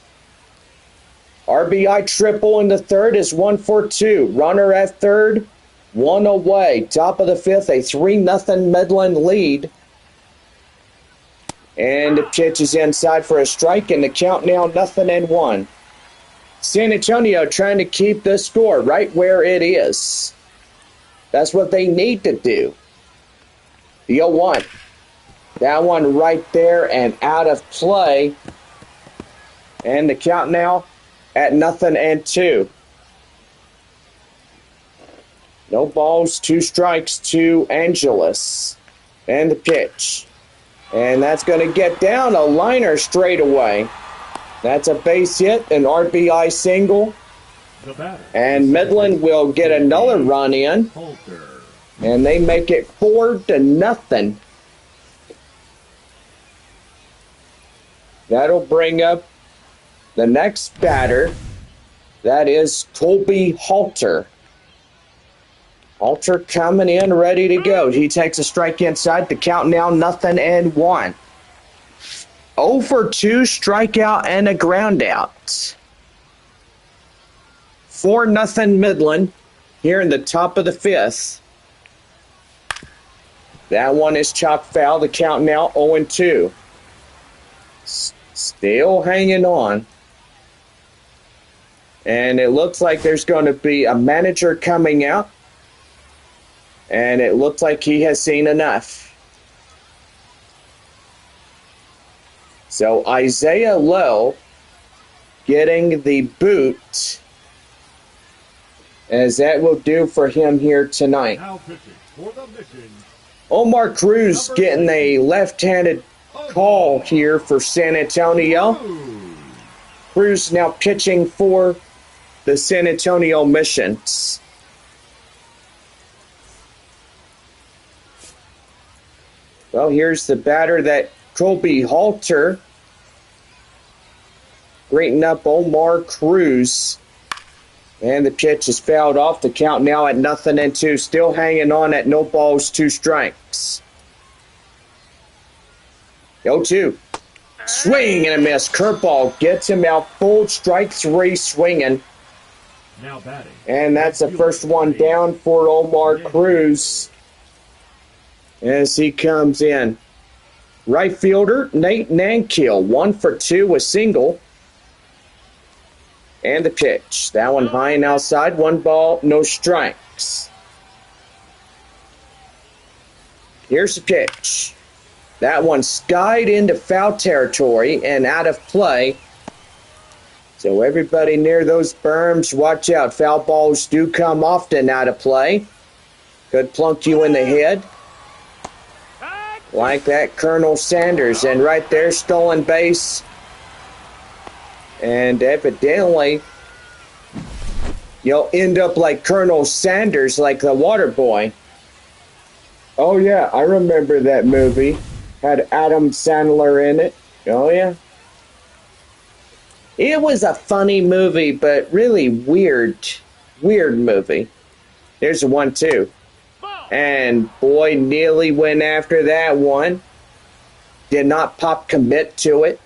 RBI triple in the third is 1 for 2. Runner at third, 1 away. Top of the 5th, a 3-0 Midland lead. And the pitch is inside for a strike, and the count now 0-1. San Antonio trying to keep the score right where it is. That's what they need to do. The 0-1. That one right there and out of play. And the count now at 0-2. No balls, 2 strikes to Angeles. And the pitch. And that's going to get down a liner straight away. That's a base hit, an RBI single. And Midland will get another run in. And they make it 4-0. That'll bring up the next batter. That is Colby Halter. Halter coming in ready to go. He takes a strike inside. The count now 0-1. 0 for 2, strikeout and a ground out. 4-0 Midland here in the top of the 5th. That one is chopped foul. The count now 0-2. Still hanging on. And it looks like there's going to be a manager coming out. And it looks like he has seen enough. So Isaiah Lowe getting the boot, as that will do for him here tonight. Omar Cruz getting a left-handed call here for San Antonio. Cruz now pitching for the San Antonio Missions. Well, here's the batter, that Colby Halter, greeting up Omar Cruz. And the pitch is fouled off. The count now at 0-2. Still hanging on at no balls, 2 strikes. 0-2. Swing and a miss. Curveball gets him out. Full strike 3 swinging. Now batting. And that's the first one down for Omar Cruz as he comes in. Right fielder Nate Nankiel, 1 for 2, a single. And the pitch. That one high and outside. 1 ball, no strikes. Here's the pitch. That one skied into foul territory and out of play. So everybody near those berms, watch out. Foul balls do come often out of play. Could plunk you in the head. Like that Colonel Sanders. And right there, stolen base. And evidently, you'll end up like Colonel Sanders, like the water boy. Oh yeah, I remember that movie. Had Adam Sandler in it. Oh yeah. It was a funny movie, but really weird movie. There's one too. And boy, nearly went after that one. Did not pop commit to it.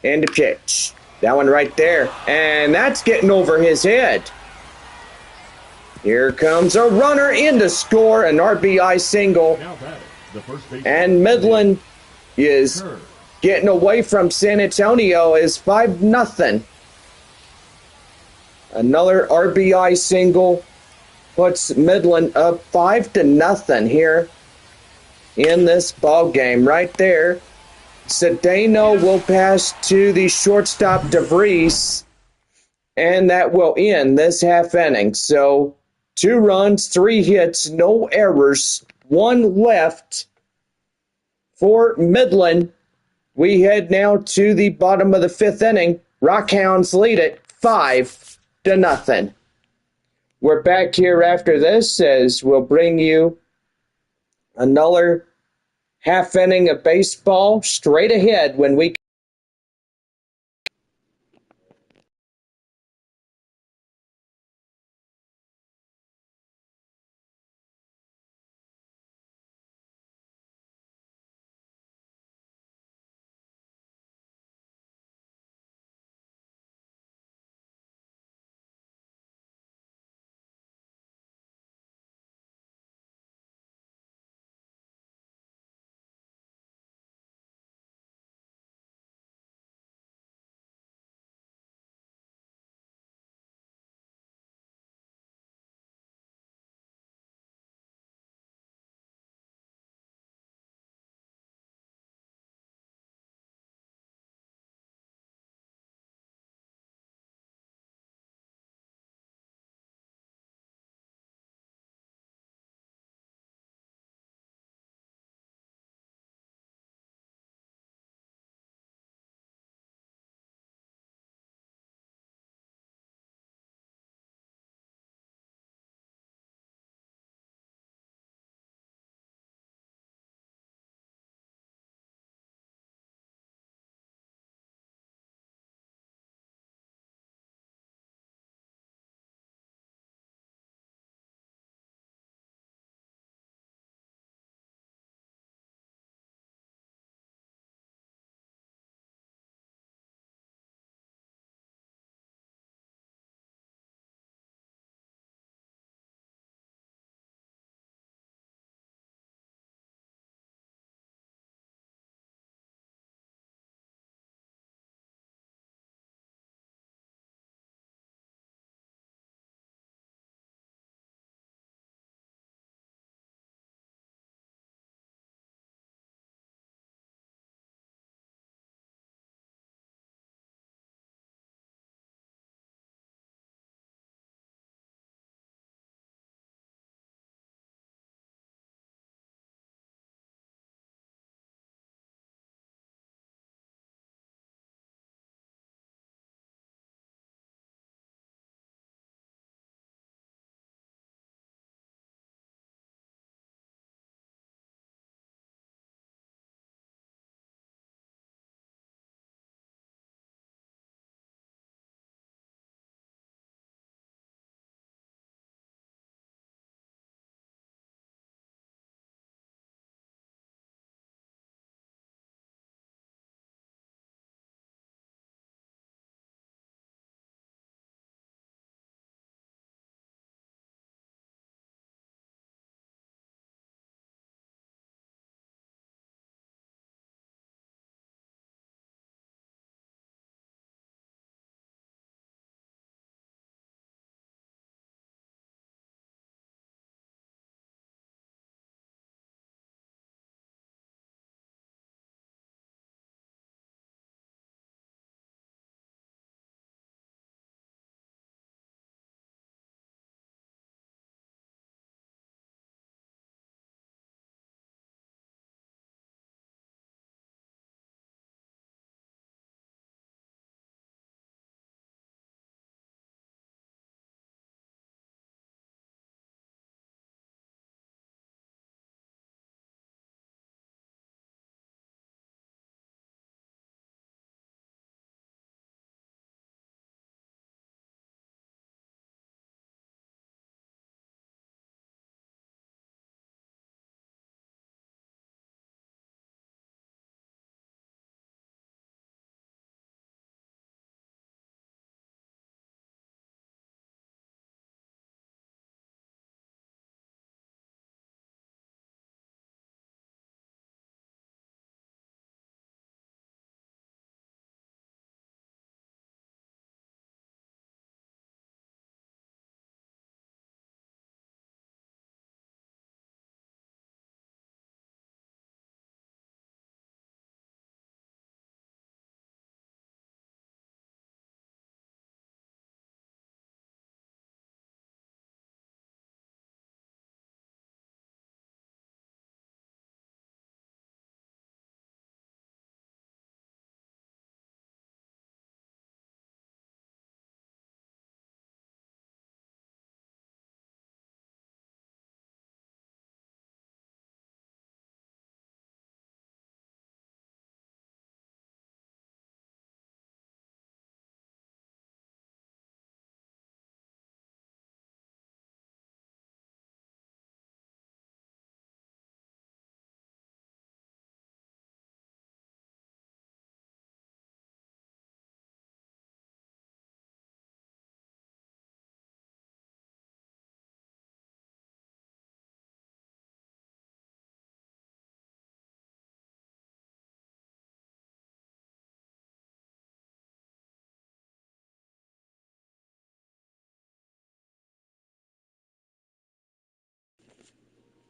And the pitch. That one right there. And that's getting over his head. Here comes a runner in to score, an RBI single. And Midland is getting away from San Antonio is 5-0. Another RBI single puts Midland up 5-0 here in this ball game right there. Cedeno will pass to the shortstop DeVries, and that will end this half inning. So 2 runs, 3 hits, no errors, 1 left for Midland. We head now to the bottom of the 5th inning. Rockhounds lead it 5-0. We're back here after this as we'll bring you another half inning of baseball straight ahead when we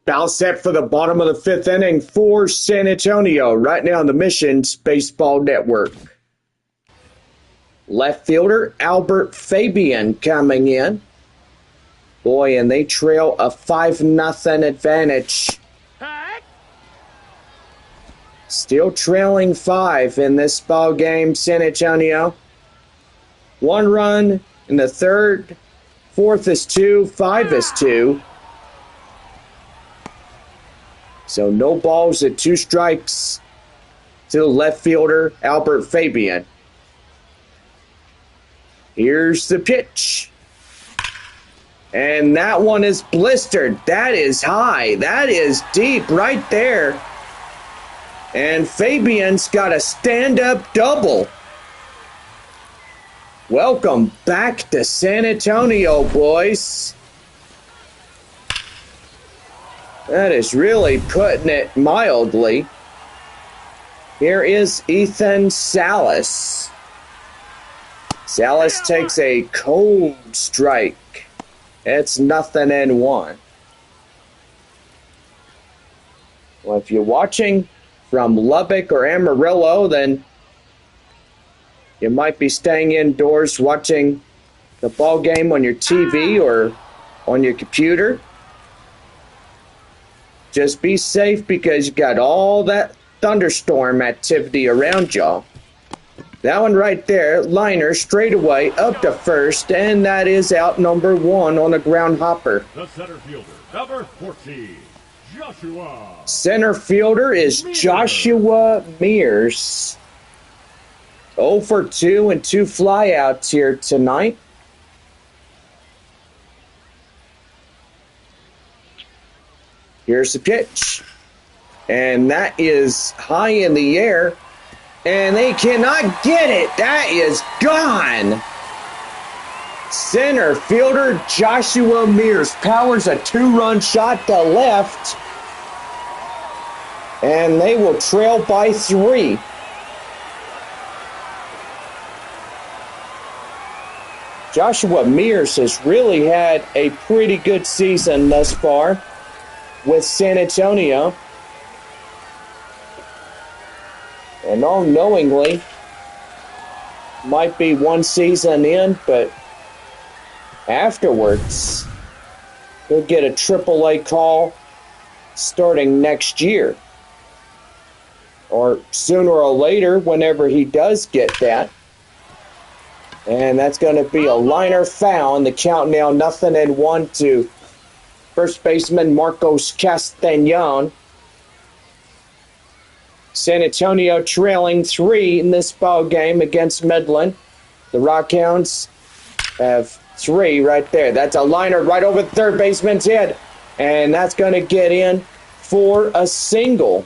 Foul set for the bottom of the fifth inning for San Antonio, right now on the Missions Baseball Network. Left fielder Albert Fabian coming in. Boy, and they trail a 5-0 advantage. Still trailing 5 in this ball game, San Antonio. 1 run in the third, fourth is 2, 5 is 2. So no balls at 2 strikes to the left fielder, Albert Fabian. Here's the pitch. And that one is blistered. That is high. That is deep right there. And Fabian's got a stand-up double. Welcome back to San Antonio, boys. That is really putting it mildly. Here is Ethan Salas. Salas takes a cold strike. It's 0-1. Well, if you're watching from Lubbock or Amarillo, then you might be staying indoors watching the ball game on your TV or on your computer. Just be safe because you got all that thunderstorm activity around y'all. That one right there, liner straight away up to first, and that is out number 1 on a ground hopper. The center fielder, number 14, Joshua. Center fielder is Joshua Mears. 0 for 2 and 2 flyouts here tonight. Here's the pitch. And that is high in the air. And they cannot get it. That is gone. Center fielder Joshua Mears powers a 2-run shot to left. And they will trail by 3. Joshua Mears has really had a pretty good season thus far with San Antonio. And unknowingly, might be 1 season in, but afterwards, he'll get a AAA call starting next year. Or sooner or later, whenever he does get that. And that's going to be a liner foul, and the count now 0-1 to first baseman Marcos Castañon. San Antonio trailing 3 in this ball game against Midland. The Rockhounds have 3 right there. That's a liner right over the third baseman's head. And that's going to get in for a single.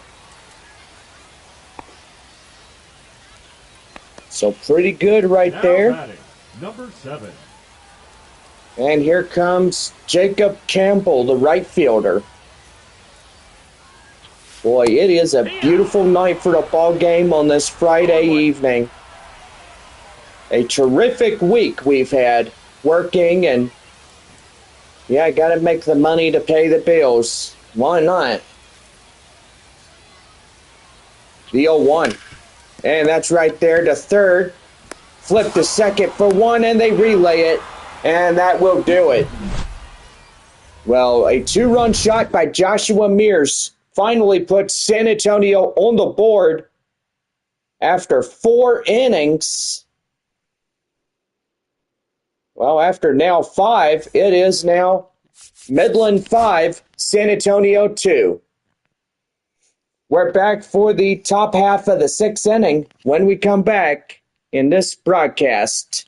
So pretty good right there. Batting, number 7. And here comes Jacob Campbell, the right fielder. Boy, it is a beautiful night for the ball game on this Friday evening. A terrific week we've had working, and yeah, got to make the money to pay the bills. Why not? The 0-1. And that's right there to third. Flip to second for 1, and they relay it. And that will do it. Well, a 2-run shot by Joshua Mears finally puts San Antonio on the board after 4 innings. Well, after now 5, it is now Midland 5, San Antonio 2. We're back for the top half of the 6th inning when we come back in this broadcast.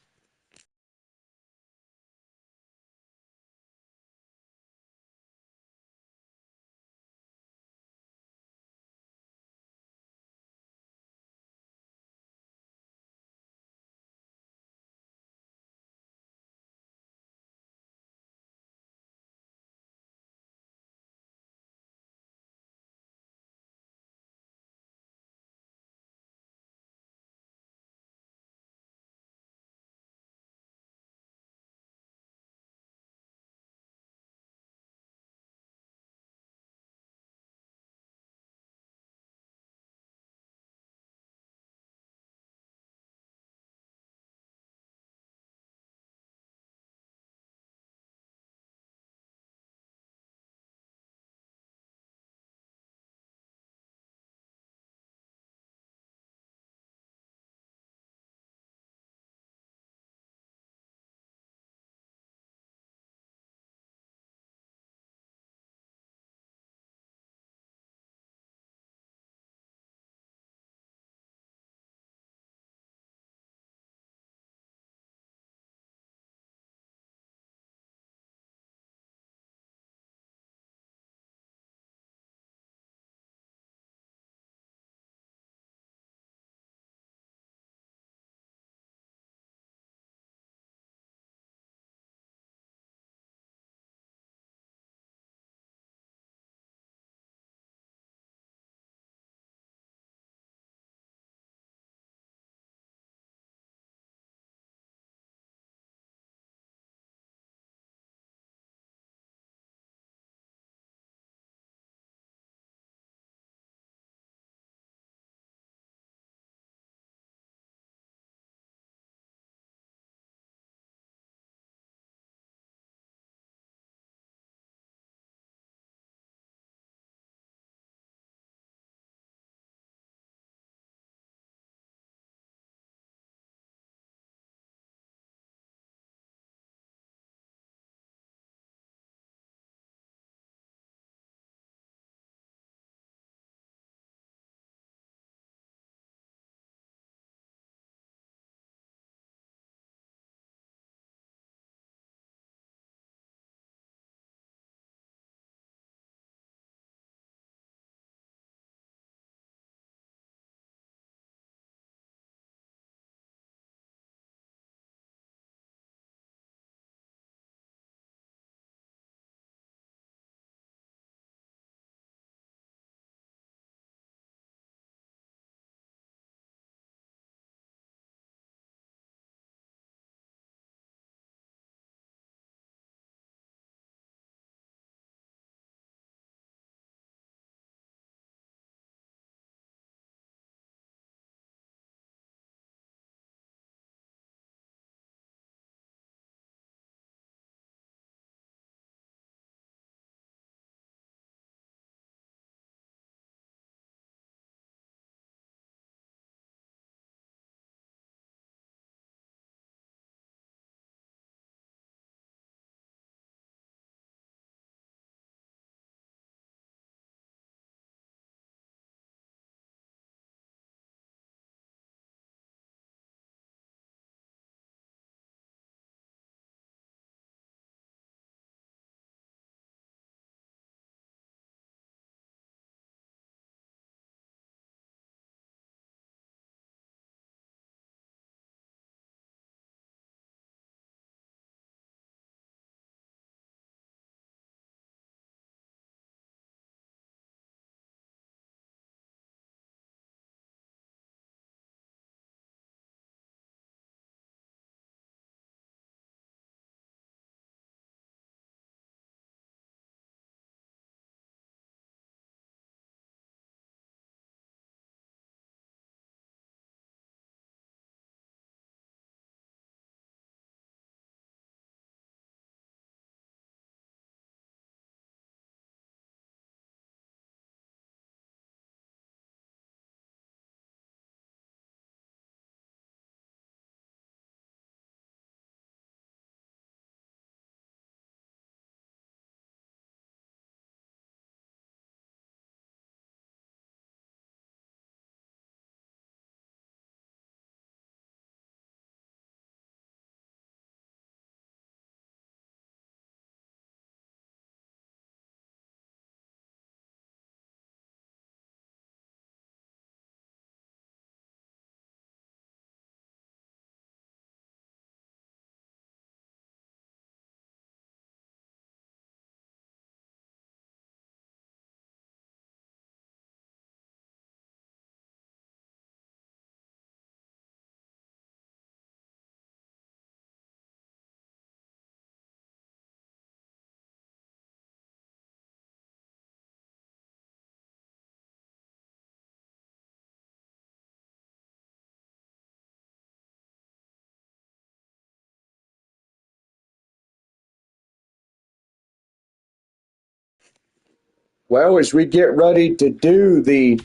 Well, as we get ready to do the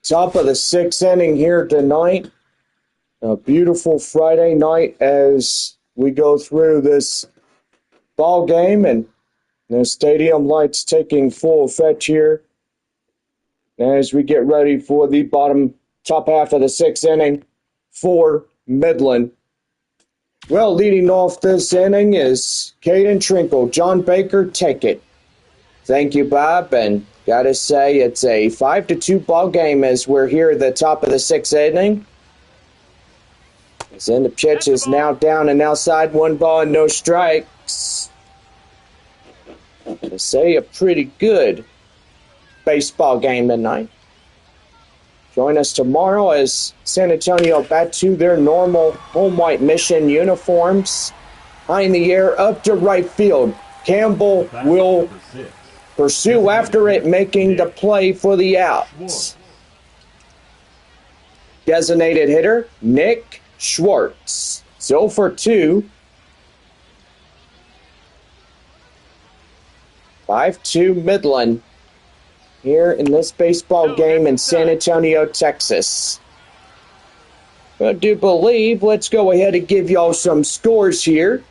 top of the sixth inning here tonight, a beautiful Friday night as we go through this ball game, and the stadium lights taking full effect here as we get ready for the top half of the sixth inning for Midland. Well, leading off this inning is Caden Trinkle. John Baker, take it. Thank you, Bob, and gotta say it's a 5-2 ball game as we're here at the top of the sixth inning. As in the pitch is now down and outside, 1 ball and no strikes. To say a pretty good baseball game tonight. Join us tomorrow as San Antonio back to their normal home white mission uniforms. High in the air, up to right field. Campbell will pursue after it, making the play for the out. Designated hitter, Nick Schwartz. 0 for 2. 5-2 Midland here in this baseball game in San Antonio, Texas. I do believe, let's go ahead and give y'all some scores here.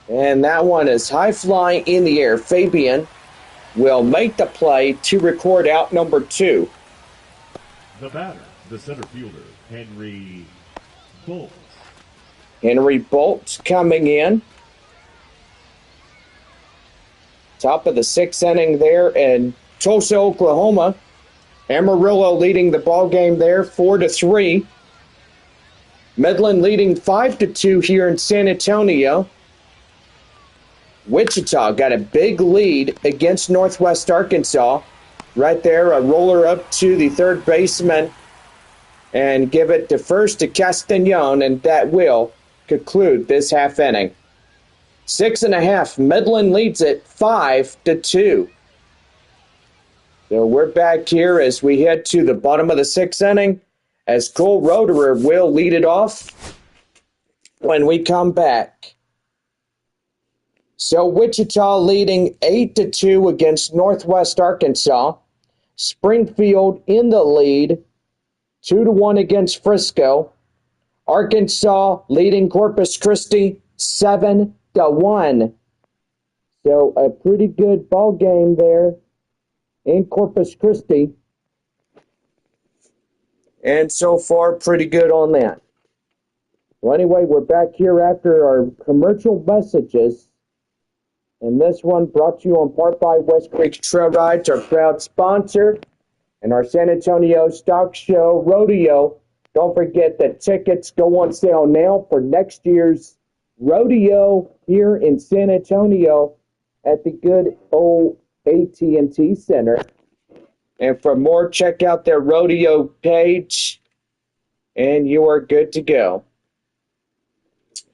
And that one is high flying in the air. Fabian will make the play to record out number 2. The batter, the center fielder, Henry Bolt. Henry Bolt coming in. Top of the sixth inning there in Tulsa, Oklahoma. Amarillo leading the ball game there 4-3. Midland leading 5-2 here in San Antonio. Wichita got a big lead against Northwest Arkansas. Right there, a roller up to the third baseman and give it to first to Castañon, and that will conclude this half inning. 6.5, Midland leads it 5-2. So we're back here as we head to the bottom of the sixth inning as Cole Roederer will lead it off when we come back. So Wichita leading 8-2 against Northwest Arkansas. Springfield in the lead, 2-1 against Frisco. Arkansas leading Corpus Christi 7-1. So a pretty good ball game there in Corpus Christi. And so far, pretty good on that. Well, anyway, we're back here after our commercial messages. And this one brought to you in part by West Creek Trail Rides, our proud sponsor, and our San Antonio Stock Show Rodeo. Don't forget that tickets go on sale now for next year's rodeo here in San Antonio at the good old AT&T Center. And for more, check out their rodeo page, and you are good to go.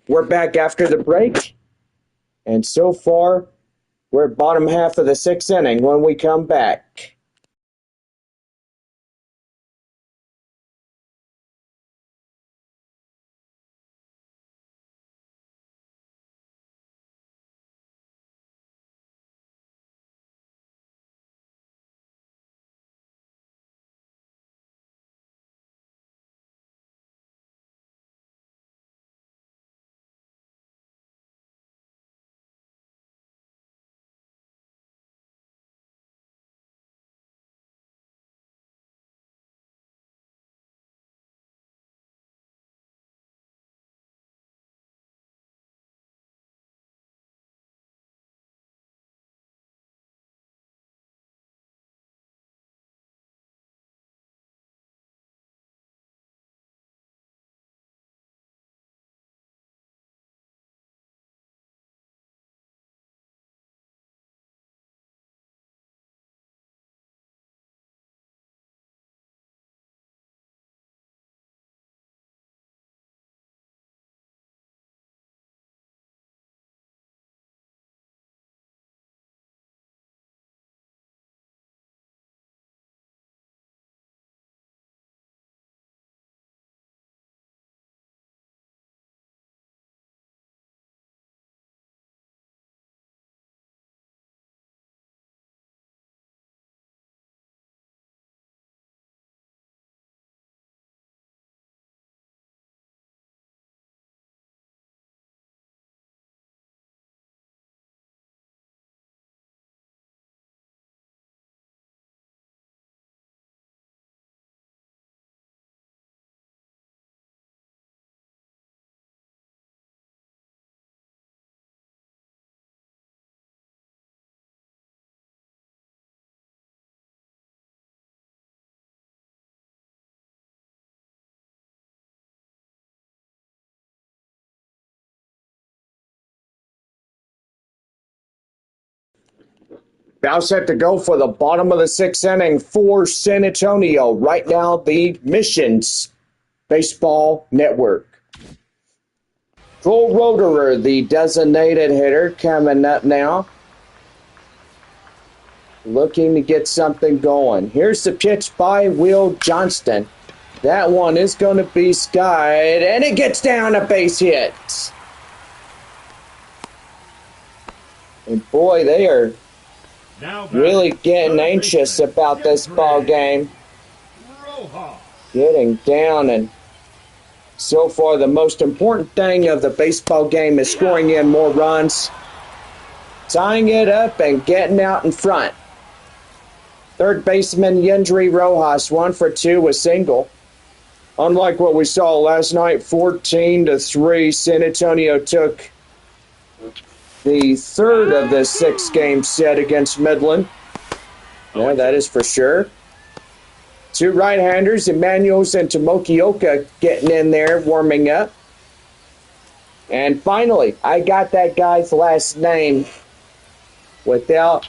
We're back after the break. And so far, we're at bottom half of the sixth inning when we come back. Now set to go for the bottom of the sixth inning for San Antonio. Right now, the Missions Baseball Network. Cole Roederer, the designated hitter, coming up now. Looking to get something going. Here's the pitch by Will Johnston. That one is going to be skied, and it gets down a base hit. And boy, they are really getting anxious about this ball game. Getting down, and so far the most important thing of the baseball game is scoring in more runs, tying it up, and getting out in front. Third baseman Yendry Rojas, 1 for 2 with single. Unlike what we saw last night, 14-3, San Antonio took the third of the 6-game set against Midland. Yeah, that is for sure. Two right-handers, Emmanuels and Tomokioka, getting in there, warming up. And finally, I got that guy's last name without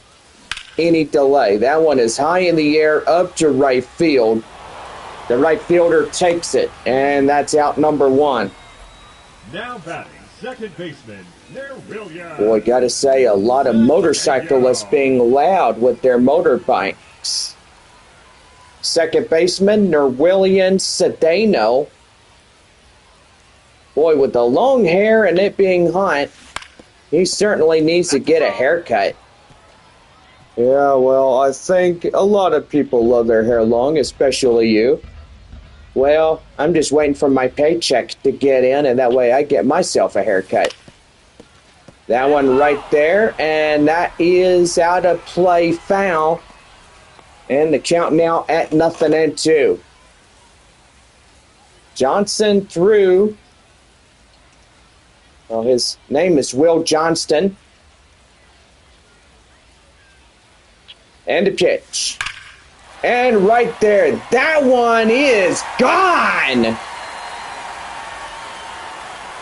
any delay. That one is high in the air, up to right field. The right fielder takes it, and that's out number 1. Now batting, second baseman, Williams. Boy, gotta say, a lot of motorcyclists being loud with their motorbikes. Second baseman, Nerwillian Cedeno. Boy, with the long hair and it being hot, he certainly needs to get a haircut. Yeah, well, I think a lot of people love their hair long, especially you. Well, I'm just waiting for my paycheck to get in, and that way I get myself a haircut. That one right there, and that is out of play, foul. And the count now at 0-2. Johnson threw. Well, his name is Will Johnston. And a pitch. And right there, that one is gone.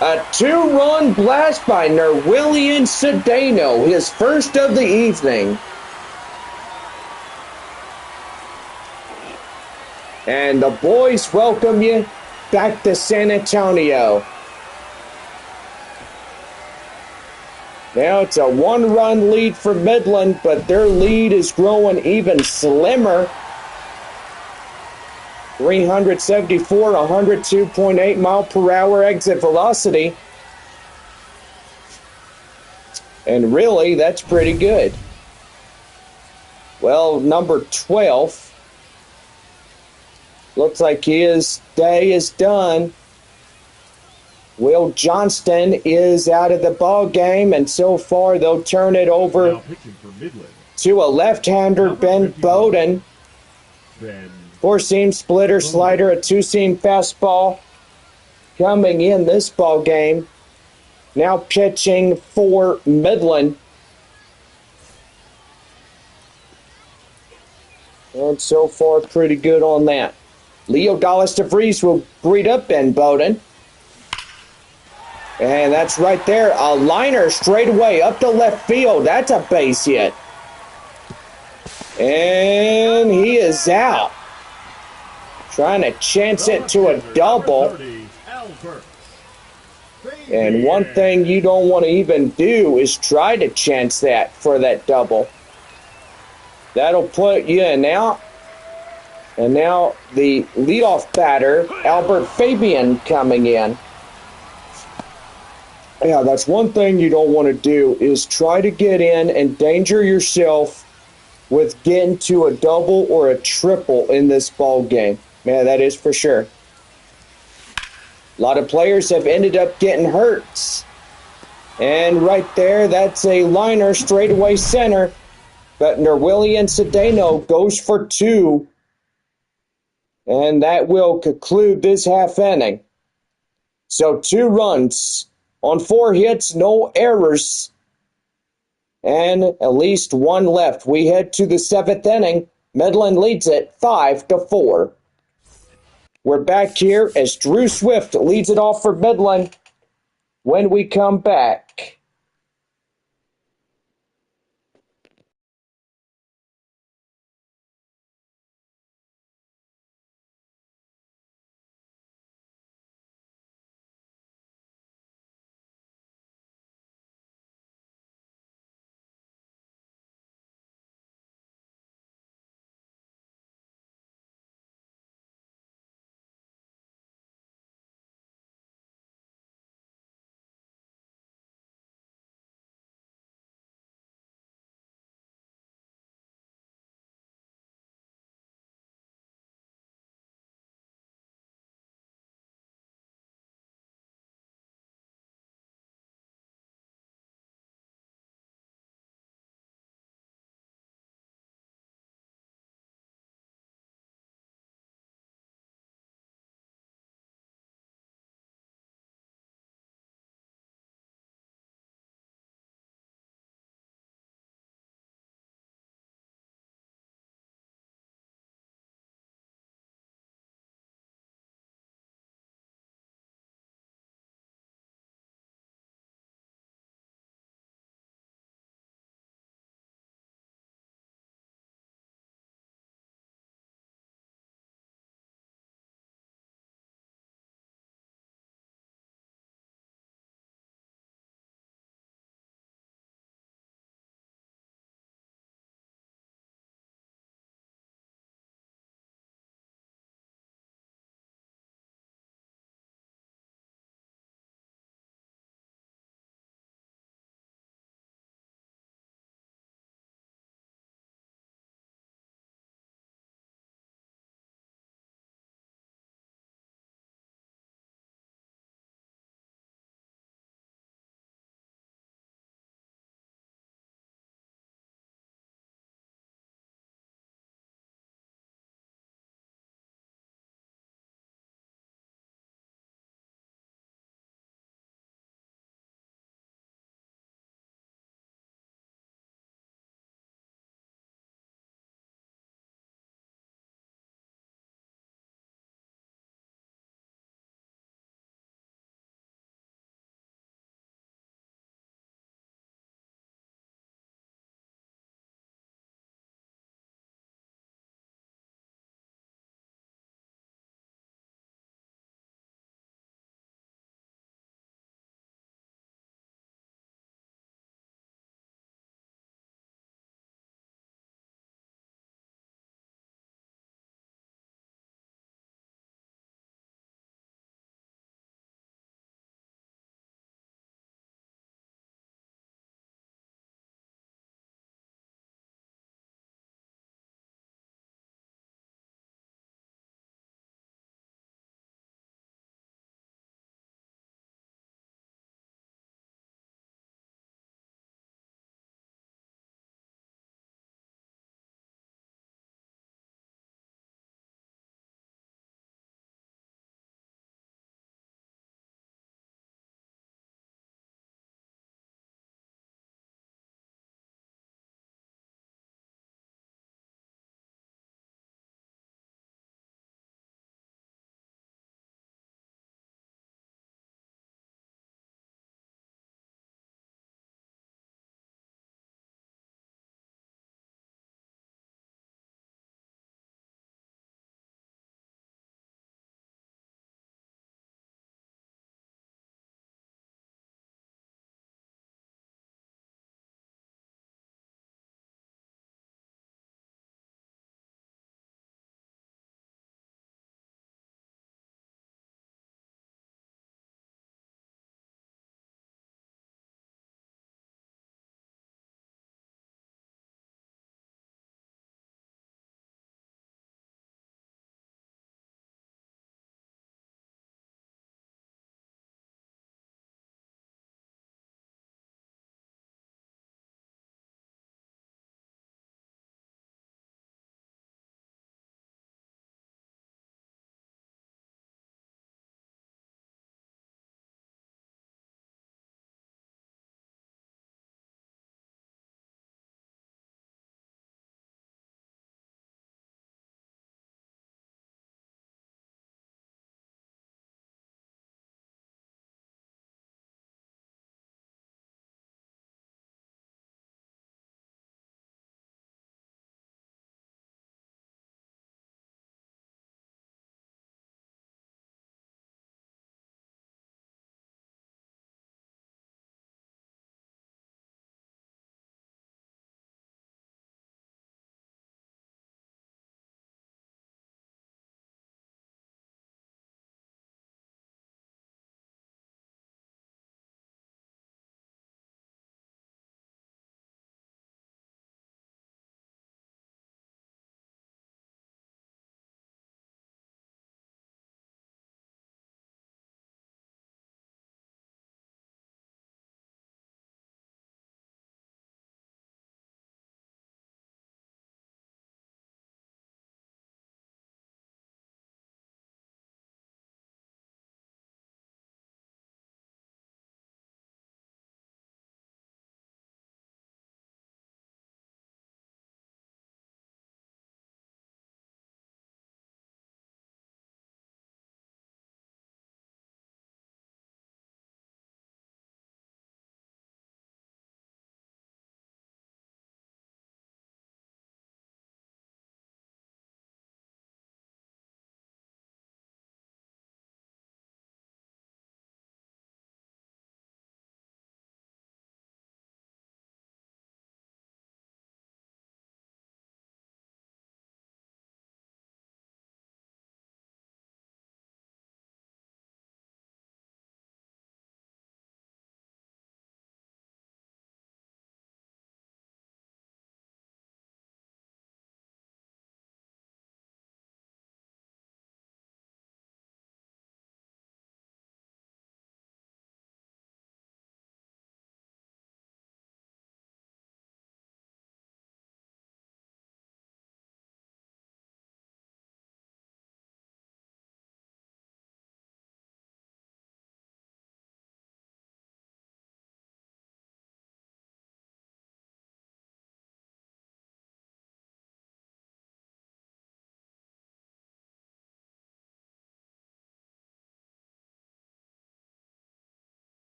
A 2-run blast by Nerwillian Cedeno, his first of the evening. And the boys welcome you back to San Antonio. Now it's a 1-run lead for Midland, but their lead is growing even slimmer. 374, 102.8 mile per hour exit velocity. And really, that's pretty good. Well, number 12. Looks like his day is done. Will Johnston is out of the ball game, and so far they'll turn it over to a left-hander, Ben Bowden. Four-seam splitter, slider, a two-seam fastball coming in this ball game. Now pitching for Midland. And so far, pretty good on that. Leo Dallas DeVries will greet up Ben Bowden. And that's right there. A liner straight away up to left field. That's a base hit. And he is out. Trying to chance it to a double. And one thing you don't want to even do is try to chance that for that double. That'll put you in out. And now the leadoff batter, Albert Fabian, coming in. Yeah, that's one thing you don't want to do is try to get in and endanger yourself with getting to a double or a triple in this ball game. Man, that is for sure. A lot of players have ended up getting hurt. And right there, that's a liner straightaway center. But Nerwillian Cedeno goes for 2. And that will conclude this half inning. So 2 runs on 4 hits, no errors, and at least 1 left. We head to the 7th inning. Midland leads it 5-4. We're back here as Drew Swift leads it off for Midland when we come back.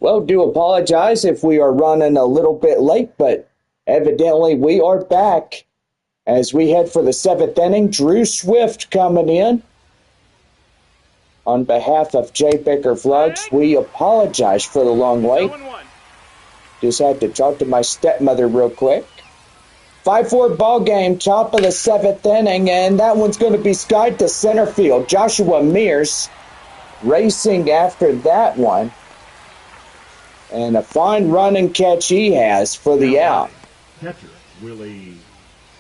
Well, do apologize if we are running a little bit late, but evidently we are back as we head for the seventh inning. Drew Swift coming in. On behalf of Jay Baker Vlogs, we apologize for the long wait. Just had to talk to my stepmother real quick. 5-4 ball game, top of the seventh inning, and that one's going to be skied to center field. Joshua Mears racing after that one. And a fine run and catch he has for the out.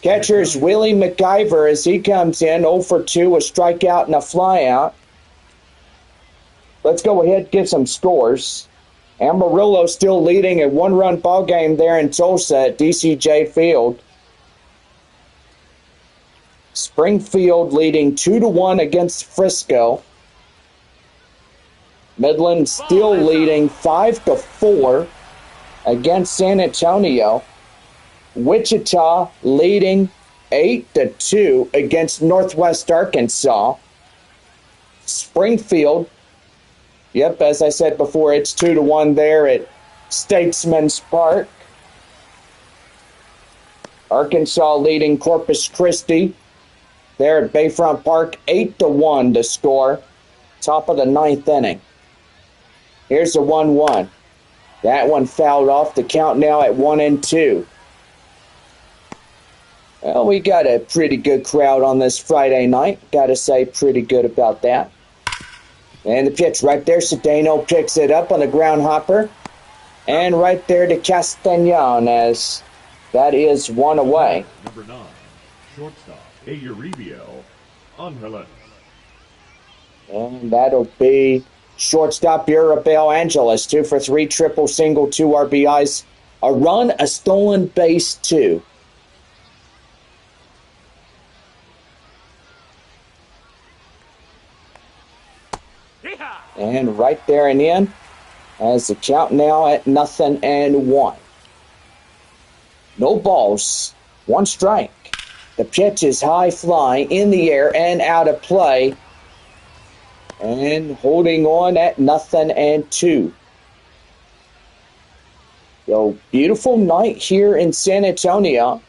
Catcher's Willie McIver as he comes in, 0 for 2, a strikeout and a flyout. Let's go ahead and get some scores. Amarillo still leading a one-run ball game there in Tulsa at DCJ Field. Springfield leading 2-1 against Frisco. Midland still leading 5-4 against San Antonio. Wichita leading 8-2 against Northwest Arkansas. Springfield, yep, as I said before, it's 2-1 there at Statesman's Park. Arkansas leading Corpus Christi there at Bayfront Park, 8-1 to score. Top of the ninth inning. Here's the 1-1. That one fouled off. The count now at 1-2. Well, we got a pretty good crowd on this Friday night. Got to say, pretty good about that. And the pitch right there. Cedeno picks it up on the ground hopper. And right there to Castañon as that is one away. Number 9, shortstop, Eusebio Angeles. And that'll be shortstop Urabel Angeles, 2 for 3, triple, single, 2 RBIs, a run, a stolen base, 2. And right there and in, as the count now at 0-1. No balls, 1 strike. The pitch is high fly in the air and out of play. And holding on at 0-2. So, beautiful night here in San Antonio.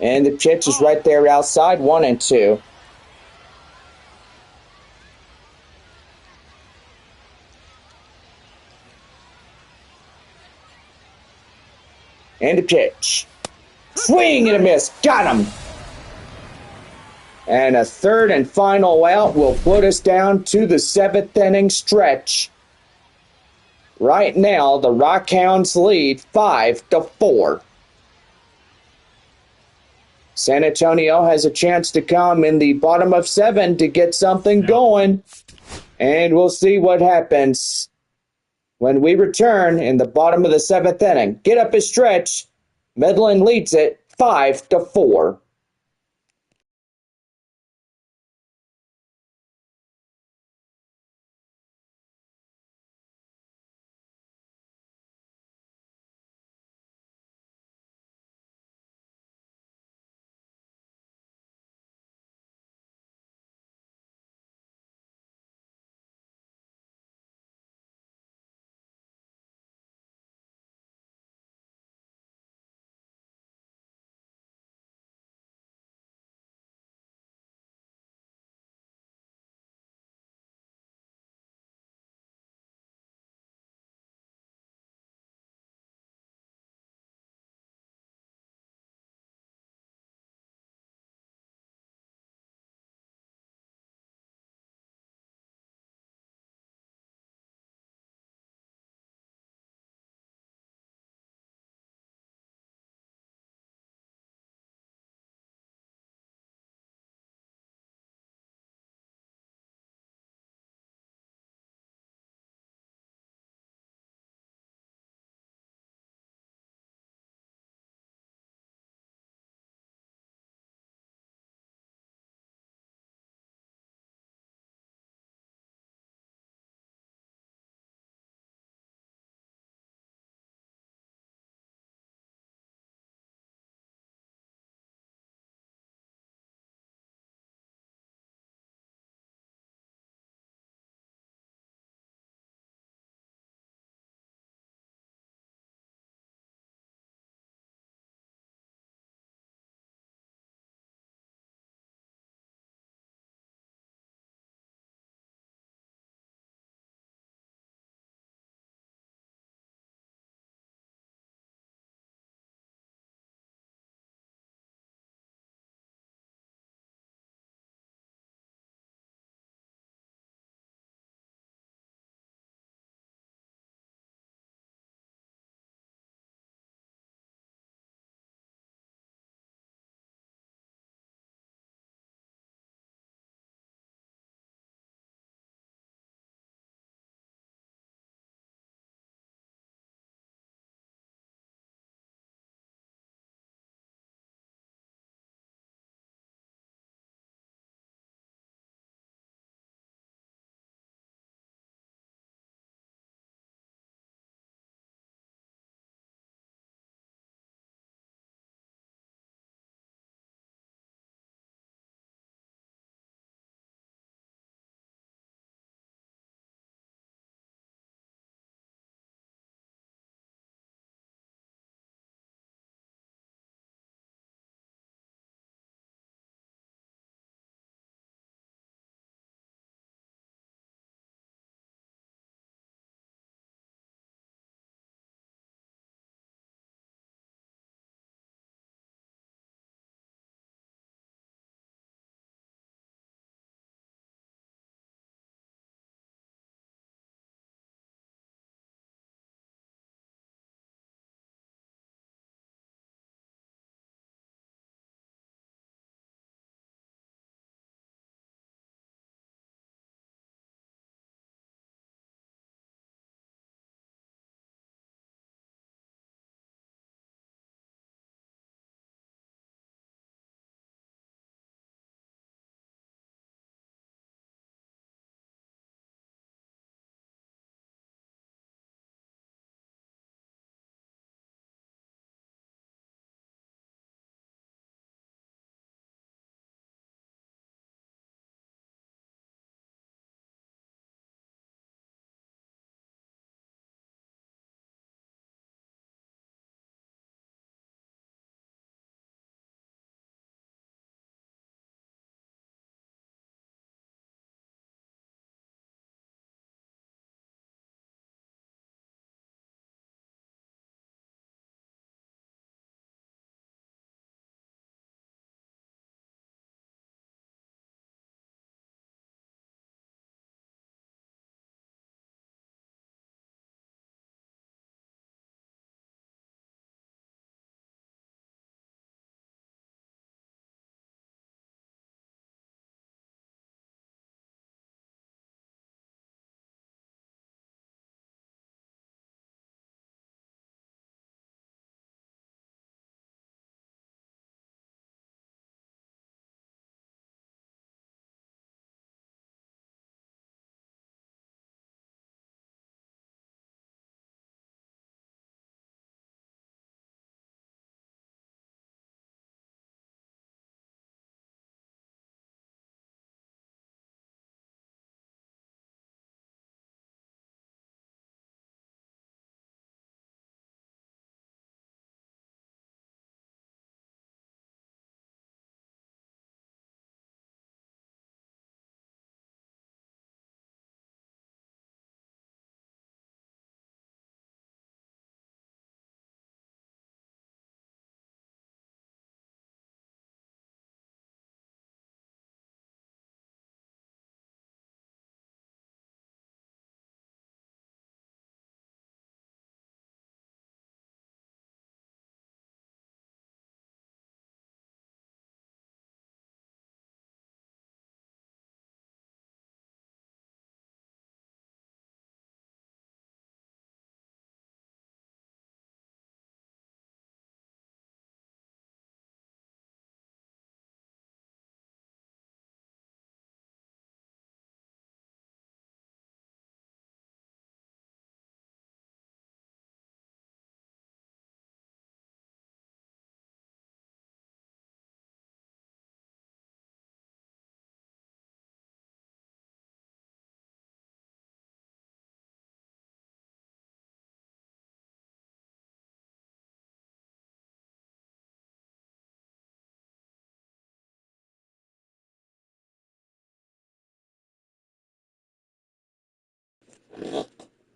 And the pitch is right there outside, 1-2. And the pitch. Swing and a miss. Got him. And a third and final out will put us down to the seventh inning stretch. Right now, the Rockhounds lead 5-4. San Antonio has a chance to come in the bottom of 7 to get something going. And we'll see what happens when we return in the bottom of the 7th inning. Get up a stretch. Midland leads it 5-4.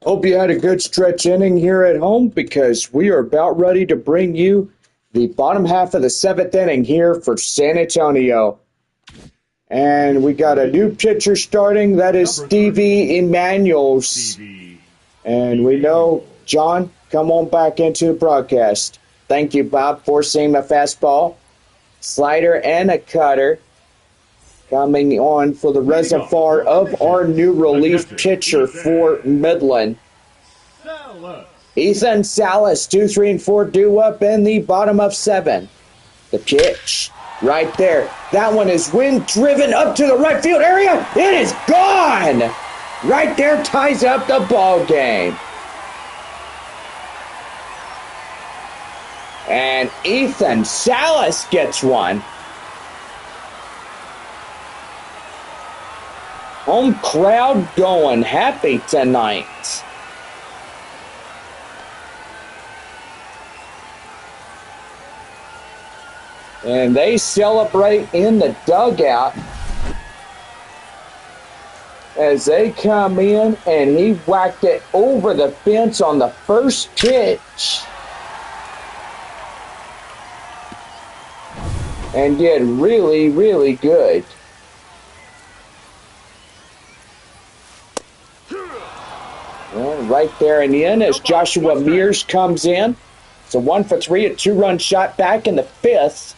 Hope you had a good stretch inning here at home because we are about ready to bring you the bottom half of the seventh inning here for San Antonio. And we got a new pitcher starting. That is Stevie Emanuels. And we know, John, come on back into the broadcast. Thank you, Bob, for seeing a fastball, slider, and a cutter coming on for the reservoir of our new relief pitcher for Midland. Ethan Salas, 2, 3, and 4 due up in the bottom of 7. The pitch right there. That one is wind driven up to the right field area. It is gone. Right there ties up the ball game. And Ethan Salas gets one. Home crowd going happy tonight. And they celebrate in the dugout as they come in, and he whacked it over the fence on the first pitch. And did really, really good. Well, right there in the end as Joshua Mears comes in. It's a 1 for 3, a 2-run shot back in the 5th.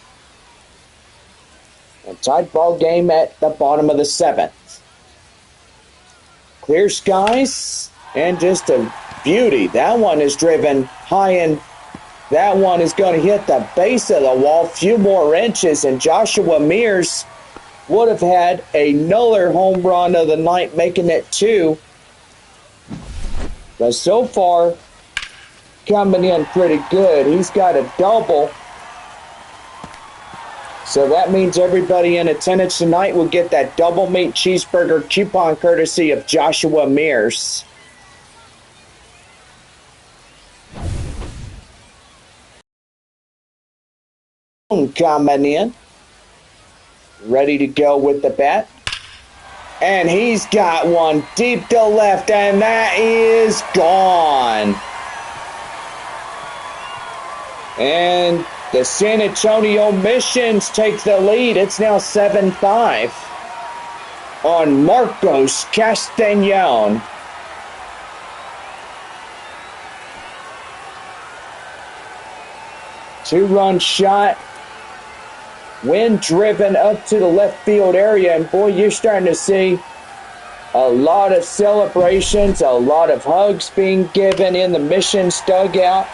A tied ball game at the bottom of the 7th. Clear skies and just a beauty. That one is driven high, and that one is going to hit the base of the wall. Few more inches, and Joshua Mears would have had another home run of the night, making it 2. But so far, coming in pretty good. He's got a double. So that means everybody in attendance tonight will get that double meat cheeseburger coupon courtesy of Joshua Mears. Coming in, ready to go with the bat. And he's got one deep to left, and that is gone. And the San Antonio Missions take the lead. It's now 7-5 on Marcos Castañon. Two-run shot. Wind driven up to the left field area. And boy, you're starting to see a lot of celebrations, a lot of hugs being given in the Missions dugout.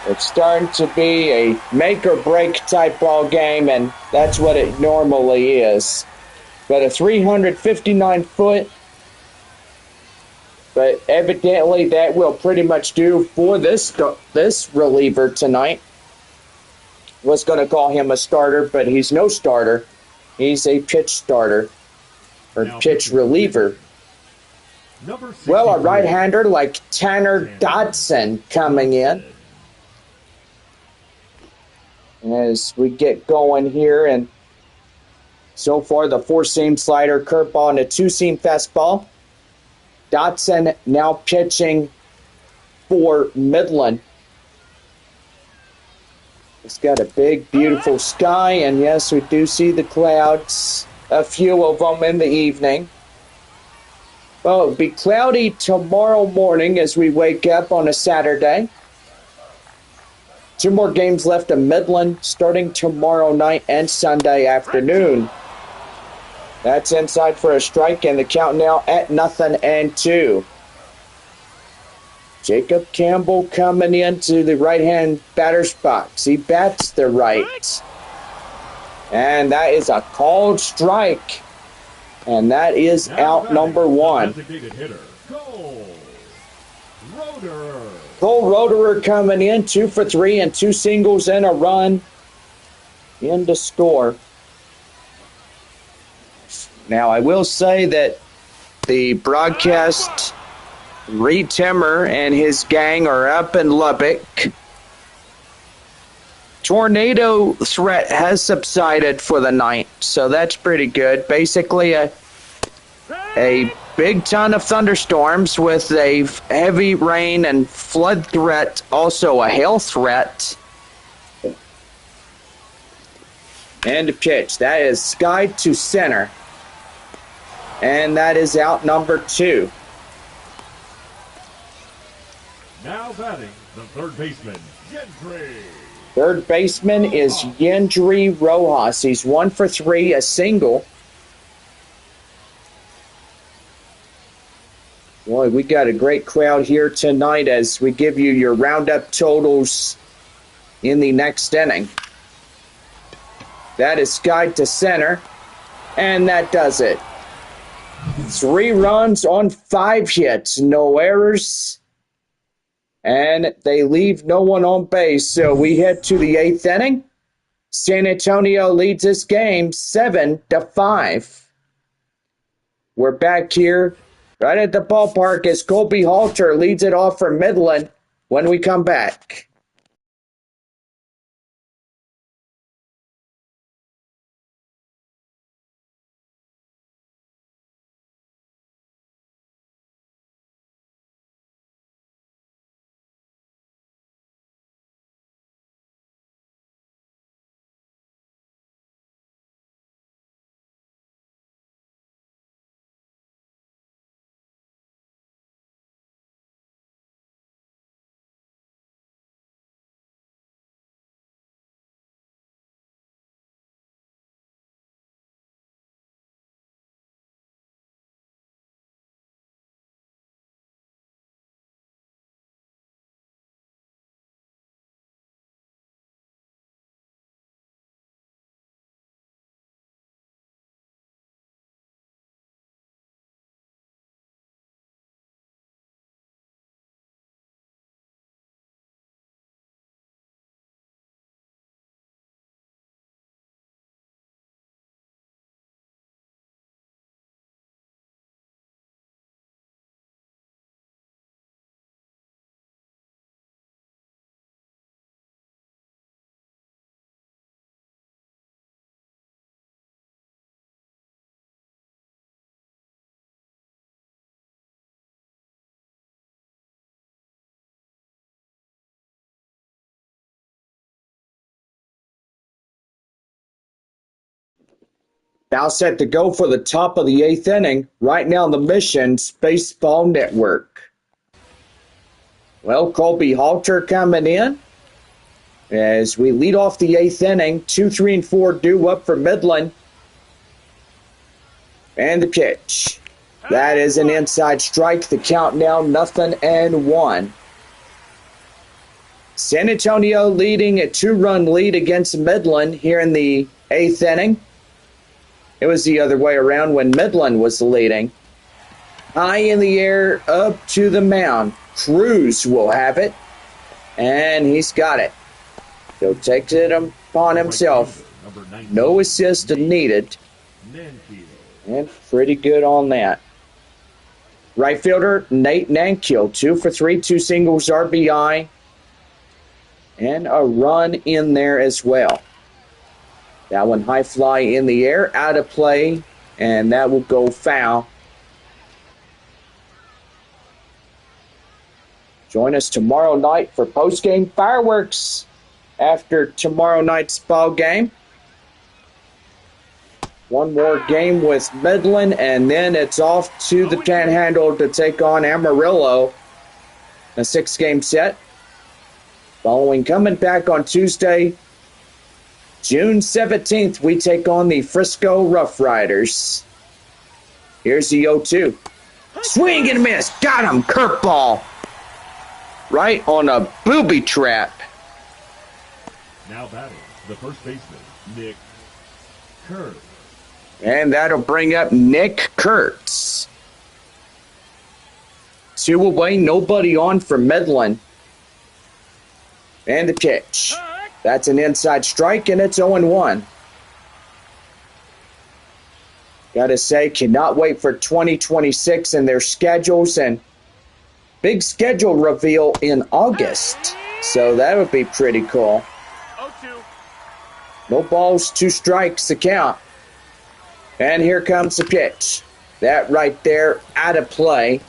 It's starting to be a make-or-break type ball game, and that's what it normally is. But a 359-foot, but evidently that will pretty much do for this reliever tonight. Was going to call him a starter, but he's no starter. He's a pitch starter, or pitch reliever. Well, a right-hander like Tanner Dodson coming in. As we get going here, and so far the 4-seam slider, curveball, and a 2-seam fastball. Dotson now pitching for Midland. It's got a big, beautiful sky, and yes, we do see the clouds, a few of them in the evening. Well, it'll be cloudy tomorrow morning as we wake up on a Saturday. 2 more games left in Midland starting tomorrow night and Sunday afternoon. That's inside for a strike, and the count now at 0-2. Jacob Campbell coming into the right-hand batter's box. He bats the right. And that is a called strike. And that is out number 1. Cole Roederer coming in, 2 for 3 and 2 singles and a run in to score. Now, I will say that the broadcast, Reed Timmer and his gang are up in Lubbock. Tornado threat has subsided for the night, so that's pretty good. Basically, a big ton of thunderstorms with a heavy rain and flood threat, also a hail threat. And a pitch. That is skied to center. And that is out number 2. Now batting, the third baseman, Gentry. Third baseman is Yendry Rojas. He's 1 for 3, a single. Boy, we got a great crowd here tonight as we give you your roundup totals in the next inning. That is skied to center, and that does it. 3 runs on 5 hits, no errors, and they leave no one on base. So we head to the 8th inning. San Antonio leads this game 7-5. We're back here right at the ballpark as Colby Halter leads it off for Midland when we come back. Now set to go for the top of the 8th inning, right now on the Mission's Baseball Network. Well, Colby Halter coming in as we lead off the 8th inning. 2, 3, and 4 due up for Midland. And the pitch. That is an inside strike. The count now 0-1. San Antonio leading a 2-run lead against Midland here in the 8th inning. It was the other way around when Midland was leading. High in the air, up to the mound. Cruz will have it, and he's got it. He'll take it upon himself. No assist needed. And pretty good on that. Right fielder Nate Nankiel, 2 for 3, 2 singles, RBI, and a run in there as well. That one high fly in the air, out of play, and that will go foul. Join us tomorrow night for post-game fireworks after tomorrow night's ball game. One more game with Midland, and then it's off to the Panhandle to take on Amarillo. A 6-game set. Following coming back on Tuesday, June 17th, we take on the Frisco Rough Riders. Here's the 0-2. Swing and a miss. Got him. Curveball. Right on a booby trap. Now batting, the first baseman, Nick Kurtz. And that'll bring up Nick Kurtz. 2 away, nobody on for Midland. And the pitch. That's an inside strike, and it's 0-1. Gotta say, cannot wait for 2026 and their schedules, and big schedule reveal in August. So that would be pretty cool. 0-2. No balls, 2 strikes, the count. And here comes the pitch. That right there, out of play.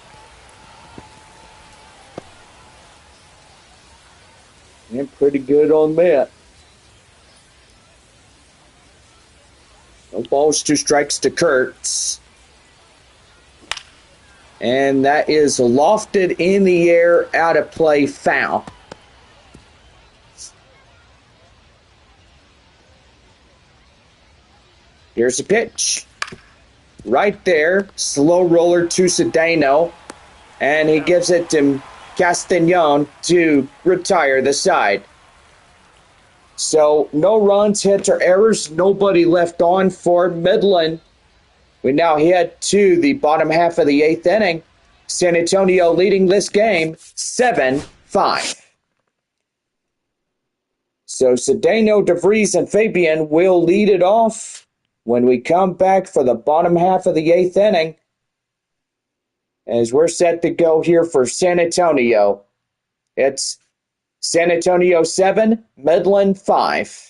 And pretty good on that. No balls, 2 strikes to Kurtz. And that is lofted in the air, out of play, foul. Here's the pitch. Right there, slow roller to Cedeno. And he gives it to Castagnon to retire the side. So no runs, hits, or errors. Nobody left on for Midland. We now head to the bottom half of the 8th inning. San Antonio leading this game 7-5. So Cedeno, DeVries, and Fabian will lead it off when we come back for the bottom half of the 8th inning. As we're set to go here for San Antonio. It's San Antonio 7, Midland 5.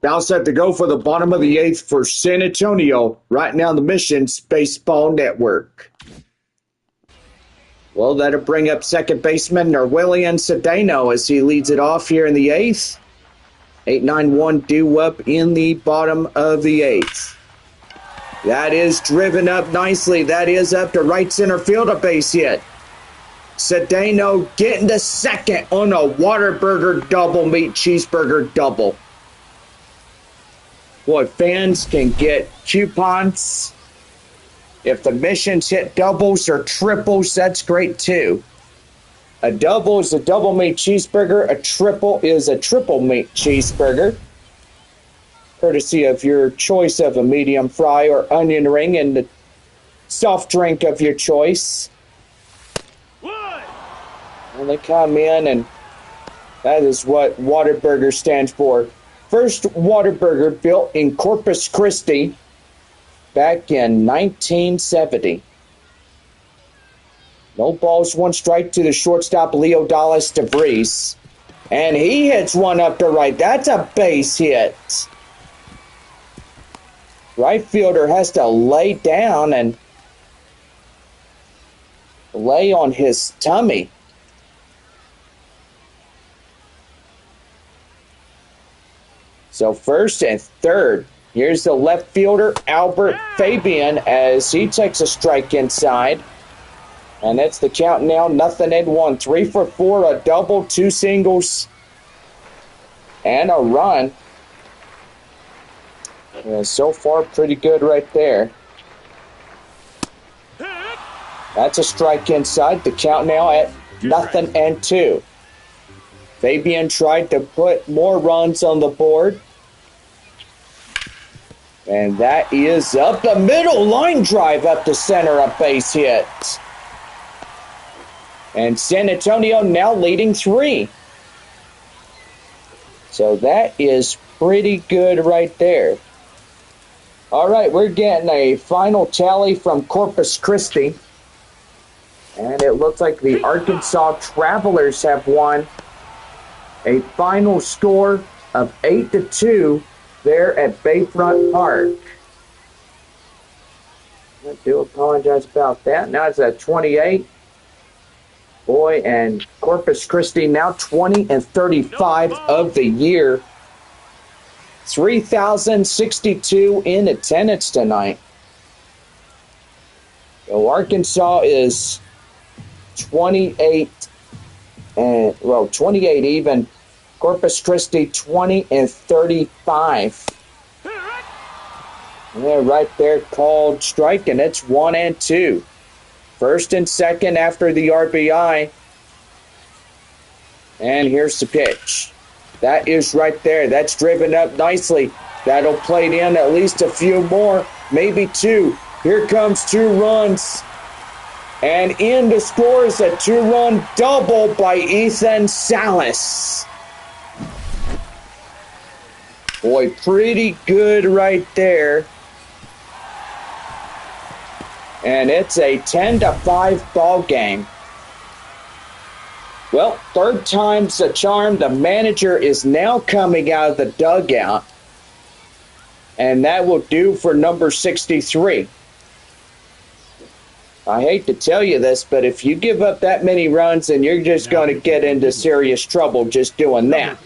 Now set to go for the bottom of the 8th for San Antonio, right now the Missions Baseball Network. Well, that'll bring up second baseman Norwillian Cedeno as he leads it off here in the 8th. 8-9-1 due up in the bottom of the 8th. That is driven up nicely. That is up to right center field, a base hit. Cedeno getting to second on a Whataburger double meat cheeseburger double. Boy, fans can get coupons. If the Missions hit doubles or triples, that's great too. A double is a double meat cheeseburger. A triple is a triple meat cheeseburger. Courtesy of your choice of a medium fry or onion ring and the soft drink of your choice. And they come in, and that is what Whataburger stands for. First Whataburger built in Corpus Christi back in 1970. No balls, 1 strike to the shortstop, Leo Dallas DeVries. And he hits one up to right. That's a base hit. Right fielder has to lay down and lay on his tummy. So first and third. Here's the left fielder, Albert Fabian, as he takes a strike inside. And that's the count now, 0-1. 3 for 4, a double, 2 singles, and a run. Yeah, so far, pretty good right there. That's a strike inside. The count now at 0-2. Fabian tried to put more runs on the board. And that is up the middle, line drive up to center, a base hit. And San Antonio now leading 3. So that is pretty good right there. All right, we're getting a final tally from Corpus Christi. And it looks like the Arkansas Travelers have won a final score of 8-2 there at Bayfront Park. I do apologize about that. Now it's at 28. Boy, and Corpus Christi now 20-35 of the year. 3,062 in attendance tonight. So Arkansas is 28 even. Corpus Christi 20-35. Yeah, right there called strike, and it's 1-2. First and second after the RBI. And here's the pitch. That is right there. That's driven up nicely. That'll plate in at least a few more, maybe 2. Here comes 2 runs. And in to score is a 2-run double by Ethan Salas. Boy, pretty good right there. And it's a 10-5 ball game. Well, third time's a charm. The manager is now coming out of the dugout. And that will do for number 63. I hate to tell you this, but if you give up that many runs, then you're just going to get into serious trouble just doing that.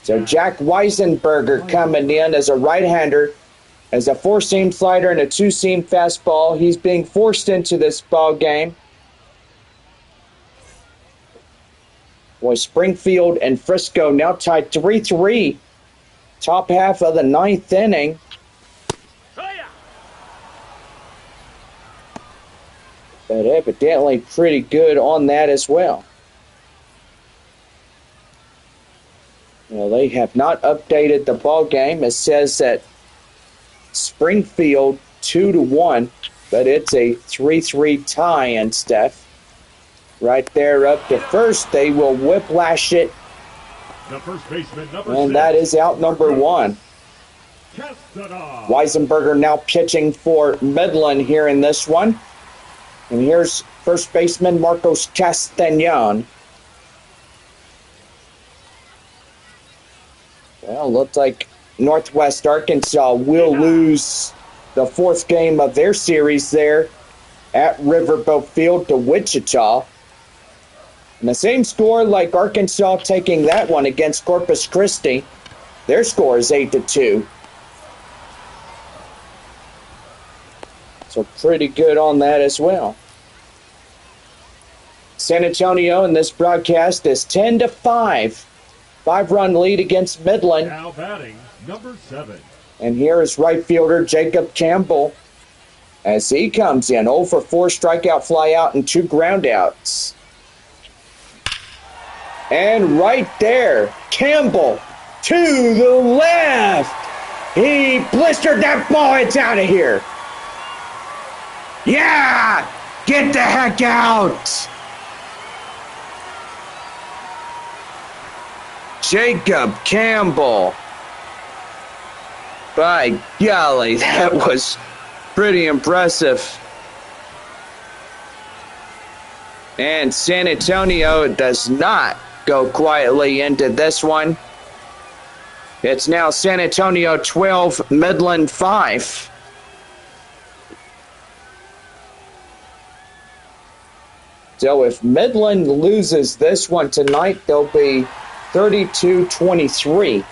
So Jack Weisenberger coming in as a right-hander, as a 4-seam slider and a 2-seam fastball. He's being forced into this ball game. Boy, Springfield and Frisco now tied 3-3. Top half of the 9th inning. But evidently pretty good on that as well. Well, they have not updated the ball game. It says that Springfield 2-1, but it's a 3-3 tie and stuff. Right there up to first. They will whiplash it. The first baseman, and that is out number 1. Weisenberger now pitching for Midland here in this one. And here's first baseman Marcos Castañon. Well, looks like Northwest Arkansas will lose the 4th game of their series there at Riverboat Field to Wichita. And the same score like Arkansas taking that one against Corpus Christi. Their score is 8-2. So pretty good on that as well. San Antonio in this broadcast is 10-5. 5-run lead against Midland. Now batting, number 7. And here is right fielder Jacob Campbell as he comes in. 0 for 4 strikeout, fly out, and 2 groundouts. And right there, Campbell to the left. He blistered that ball. It's out of here. Yeah! Get the heck out! Jacob Campbell. By golly, that was pretty impressive. And San Antonio does not go quietly into this one. It's now San Antonio 12, Midland 5. So if Midland loses this one tonight, they'll be 32-23.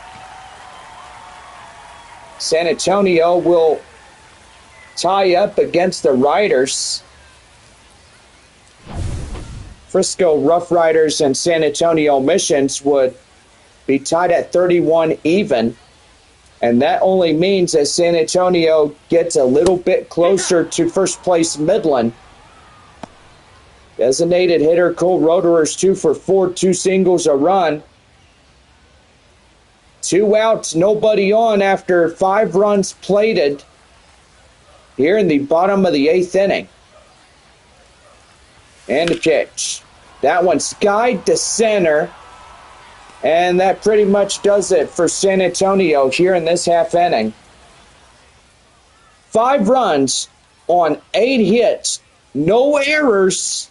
San Antonio will tie up against the Riders. Frisco Rough Riders and San Antonio Missions would be tied at 31 even. And that only means that San Antonio gets a little bit closer to first place Midland. Designated hitter Cole Roederer's 2 for 4, 2 singles, a run. 2 outs, nobody on after 5 runs plated here in the bottom of the 8th inning. And the pitch. That one skied to center. And that pretty much does it for San Antonio here in this half inning. 5 runs on 8 hits. No errors.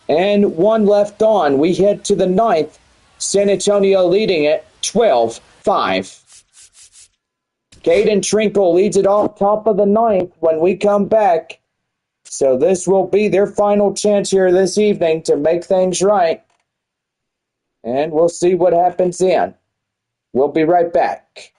And 1 left on. We head to the 9th. San Antonio leading it 12-5. Caden Trinkle leads it off top of the 9th when we come back. So this will be their final chance here this evening to make things right. And we'll see what happens then. We'll be right back.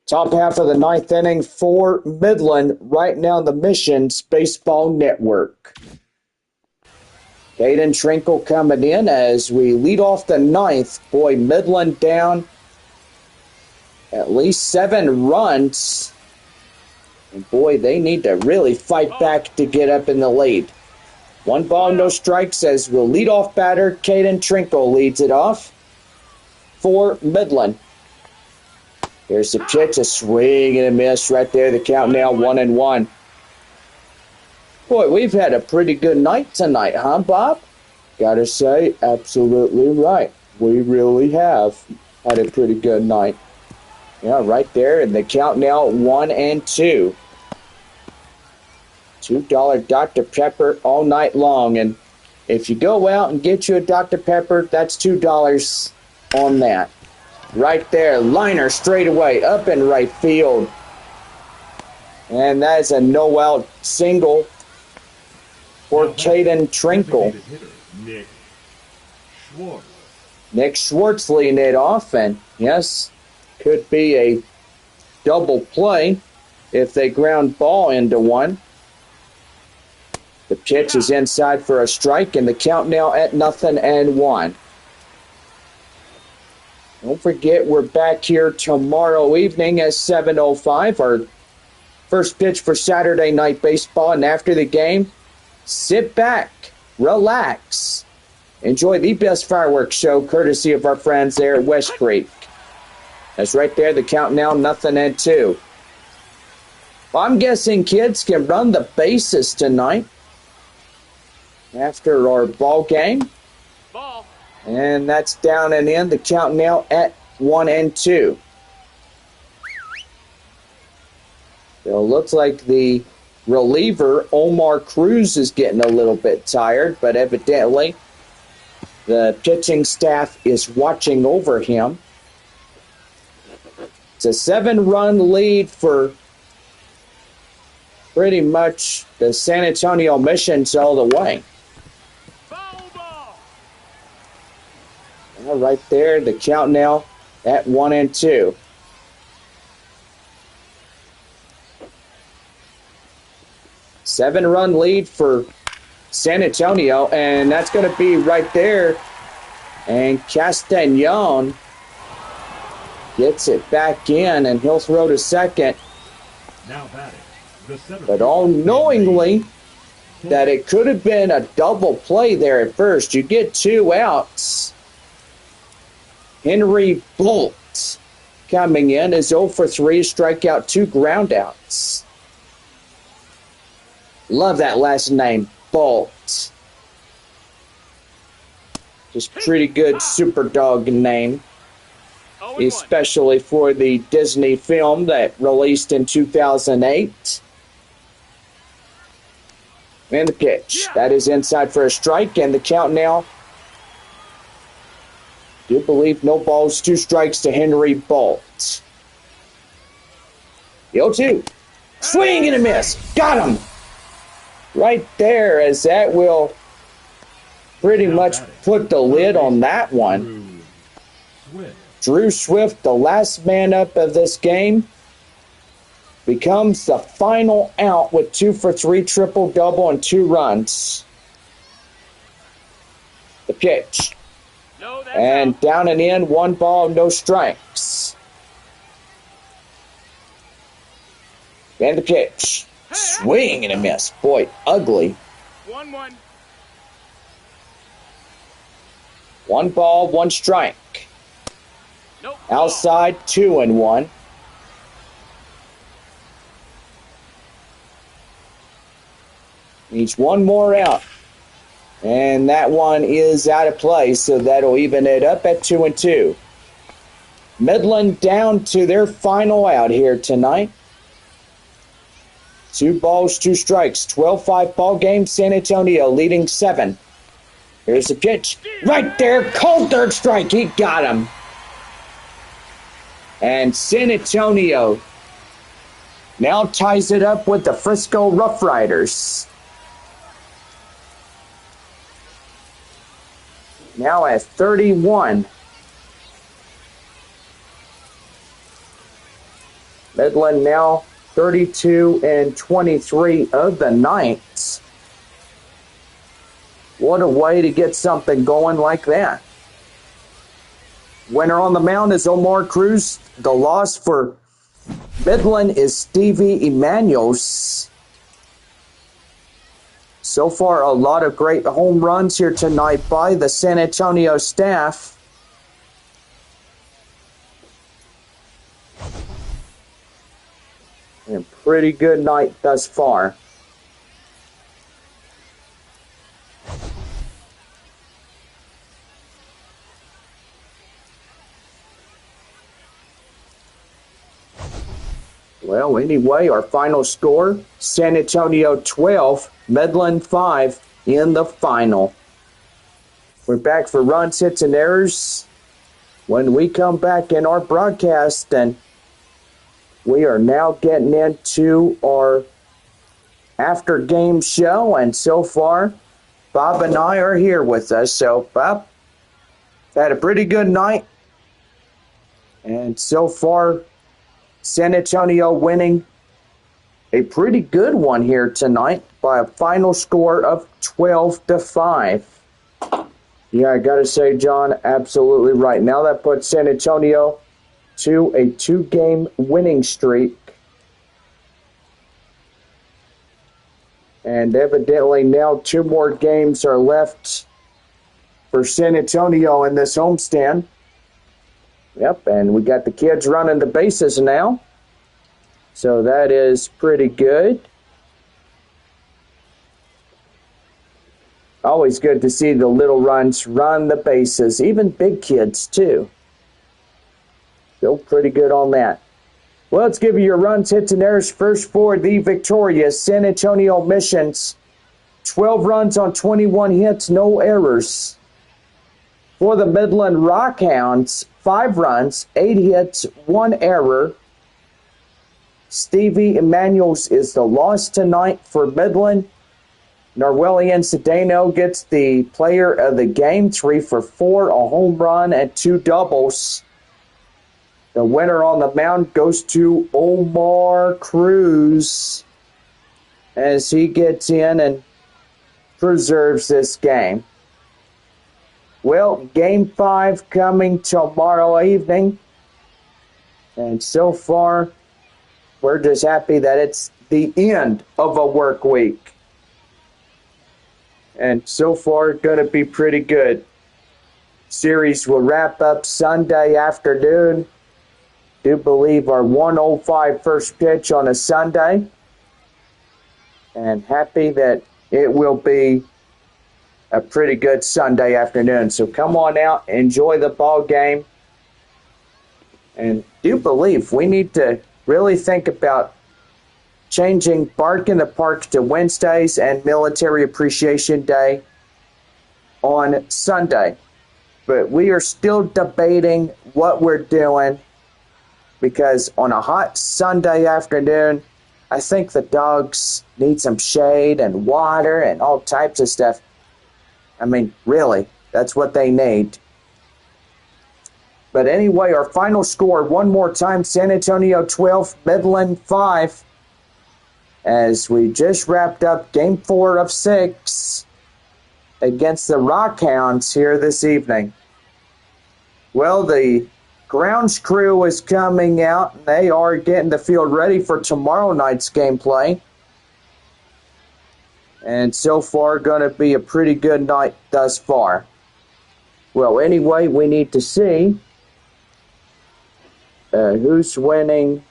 Top half of the 9th inning for Midland right now in the Missions Baseball Network. Caden Trinkle coming in as we lead off the 9th. Boy, Midland down at least 7 runs. And boy, they need to really fight back to get up in the lead. 1 ball, no strikes as we'll lead off batter. Caden Trinkle leads it off for Midland. Here's the pitch, a swing and a miss right there. The count now 1-1. Boy, we've had a pretty good night tonight, huh, Bob? Gotta say, absolutely right. We really have had a pretty good night. Yeah, right there, and the count now 1-2. $2 Dr. Pepper all night long, and if you go out and get you a Dr. Pepper, that's $2 on that. Right there, liner straight away, up in right field. And that's a no-out single for Caden Trinkle. Nick Schwartz leading it off, and yes, could be a double play if they ground ball into one. The pitch is inside for a strike, and the count now at 0-1. Don't forget, we're back here tomorrow evening at 7:05. Our first pitch for Saturday Night Baseball. And after the game, sit back, relax, enjoy the best fireworks show courtesy of our friends there at West Creek. That's right there, the count now 0-2. Well, I'm guessing kids can run the bases tonight after our ball game. Ball. And that's down and in. The count now at 1-2. So it looks like the reliever, Omar Cruz, is getting a little bit tired, but evidently the pitching staff is watching over him. It's a 7-run lead for pretty much the San Antonio Missions all the way. right there, the count now at 1-2. Seven-run lead for San Antonio, and that's going to be right there. And Castagnon gets it back in, and he'll throw to second. Now batting, the center But fielder, all knowingly that it could have been a double play there at first. You get 2 outs. Henry Bolt coming in is 0 for 3, strikeout, 2 groundouts. Love that last name, Bolt. Just pretty good super dog name, especially for the Disney film that released in 2008. And the pitch. That is inside for a strike, and the count now. Do believe no balls, 2 strikes to Henry Bolt. The 0-2. Swing and a miss. Got him. Right there, as that will pretty much put the lid on that one. Drew Swift, the last man up of this game, becomes the final out with 2 for 3, triple-double, and 2 runs. The pitch. And down and in, 1 ball, no strikes. And the pitch. Swing and a miss. Boy, ugly. 1-1. 1 ball, 1 strike. Nope. Outside, 2-1. Needs 1 more out. And that one is out of play, so that'll even it up at 2-2. Midland down to their final out here tonight. 2 balls, 2 strikes. 12-5 ball game. San Antonio leading 7. Here's the pitch. Right there. Cold third strike. He got him. And San Antonio now ties it up with the Frisco Rough Riders. Now at 31. Midland now 32-23 of the ninth. What a way to get something going like that. Winner on the mound is Omar Cruz. The loss for Midland is Stevie Emanuels. So far, a lot of great home runs here tonight by the San Antonio staff. And pretty good night thus far. Well, anyway, our final score, San Antonio 12, Midland 5 in the final. We're back for runs, hits, and errors when we come back in our broadcast, and we are now getting into our after-game show, and so far, Bob and I are here with us. So, Bob, had a pretty good night, and so far, San Antonio winning a pretty good one here tonight by a final score of 12-5. Yeah, I gotta say, John, absolutely right. Now that puts San Antonio to a 2-game winning streak. And evidently now 2 more games are left for San Antonio in this homestand. Yep, and we got the kids running the bases now. So that is pretty good. Always good to see the little runs run the bases, even big kids too. Feel pretty good on that. Well, let's give you your runs, hits, and errors first for the victorious San Antonio Missions. 12 runs on 21 hits, no errors. For the Midland Rockhounds, 5 runs, 8 hits, 1 error. Stevie Emanuels is the loss tonight for Midland. Norwellian Cedeno gets the player of the game, 3 for 4, a home run and 2 doubles. The winner on the mound goes to Omar Cruz as he gets in and preserves this game. Well, Game 5 coming tomorrow evening. And so far, we're just happy that it's the end of a work week. And so far, going to be pretty good. Series will wrap up Sunday afternoon. Do believe our 1:05 first pitch on a Sunday. And happy that it will be a pretty good Sunday afternoon. So come on out, enjoy the ball game. And do believe we need to really think about changing Bark in the Park to Wednesdays and Military Appreciation Day on Sunday. But we are still debating what we're doing because on a hot Sunday afternoon, I think the dogs need some shade and water and all types of stuff. I mean, really, that's what they need. But anyway, our final score one more time, San Antonio 12, Midland 5. As we just wrapped up Game 4 of 6 against the Rockhounds here this evening. Well, the grounds crew is coming out, and they are getting the field ready for tomorrow night's gameplay. And so far, going to be a pretty good night thus far. Well, anyway, we need to see who's winning.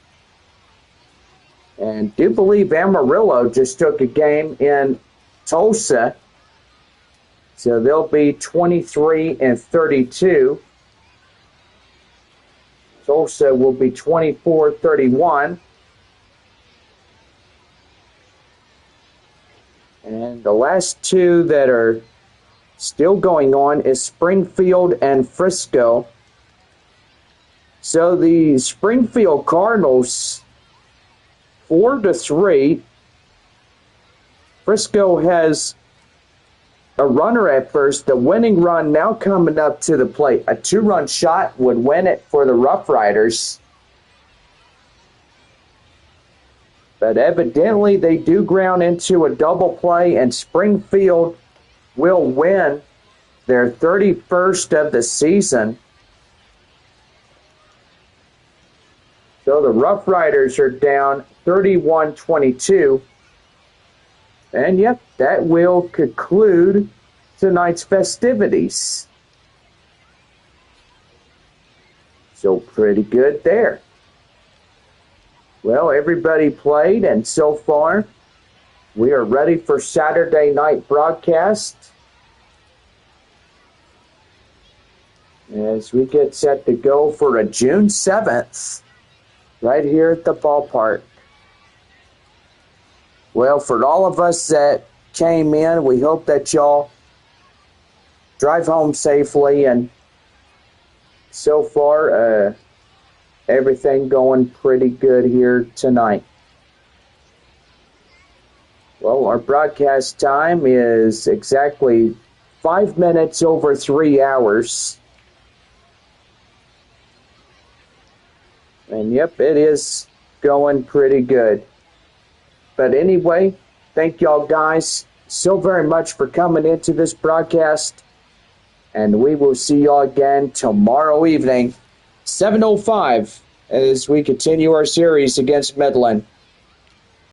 And do believe Amarillo just took a game in Tulsa. So they'll be 23-32. Tulsa will be 24-31. And the last two that are still going on is Springfield and Frisco. So the Springfield Cardinals 4-3. Frisco has a runner at first. The winning run now coming up to the plate. A 2-run shot would win it for the Rough Riders. But evidently they do ground into a double play, and Springfield will win their 31st of the season. So the Rough Riders are down 31-22. And yep, that will conclude tonight's festivities. So pretty good there. Well, everybody played, and so far we are ready for Saturday night broadcast as we get set to go for a June 7th right here at the ballpark. Well, for all of us that came in, we hope that y'all drive home safely, and so far everything going pretty good here tonight. Well, our broadcast time is exactly 5 minutes over 3 hours. And yep, it is going pretty good. But anyway, thank y'all guys so very much for coming into this broadcast. And we will see y'all again tomorrow evening, 7:05, as we continue our series against Midland.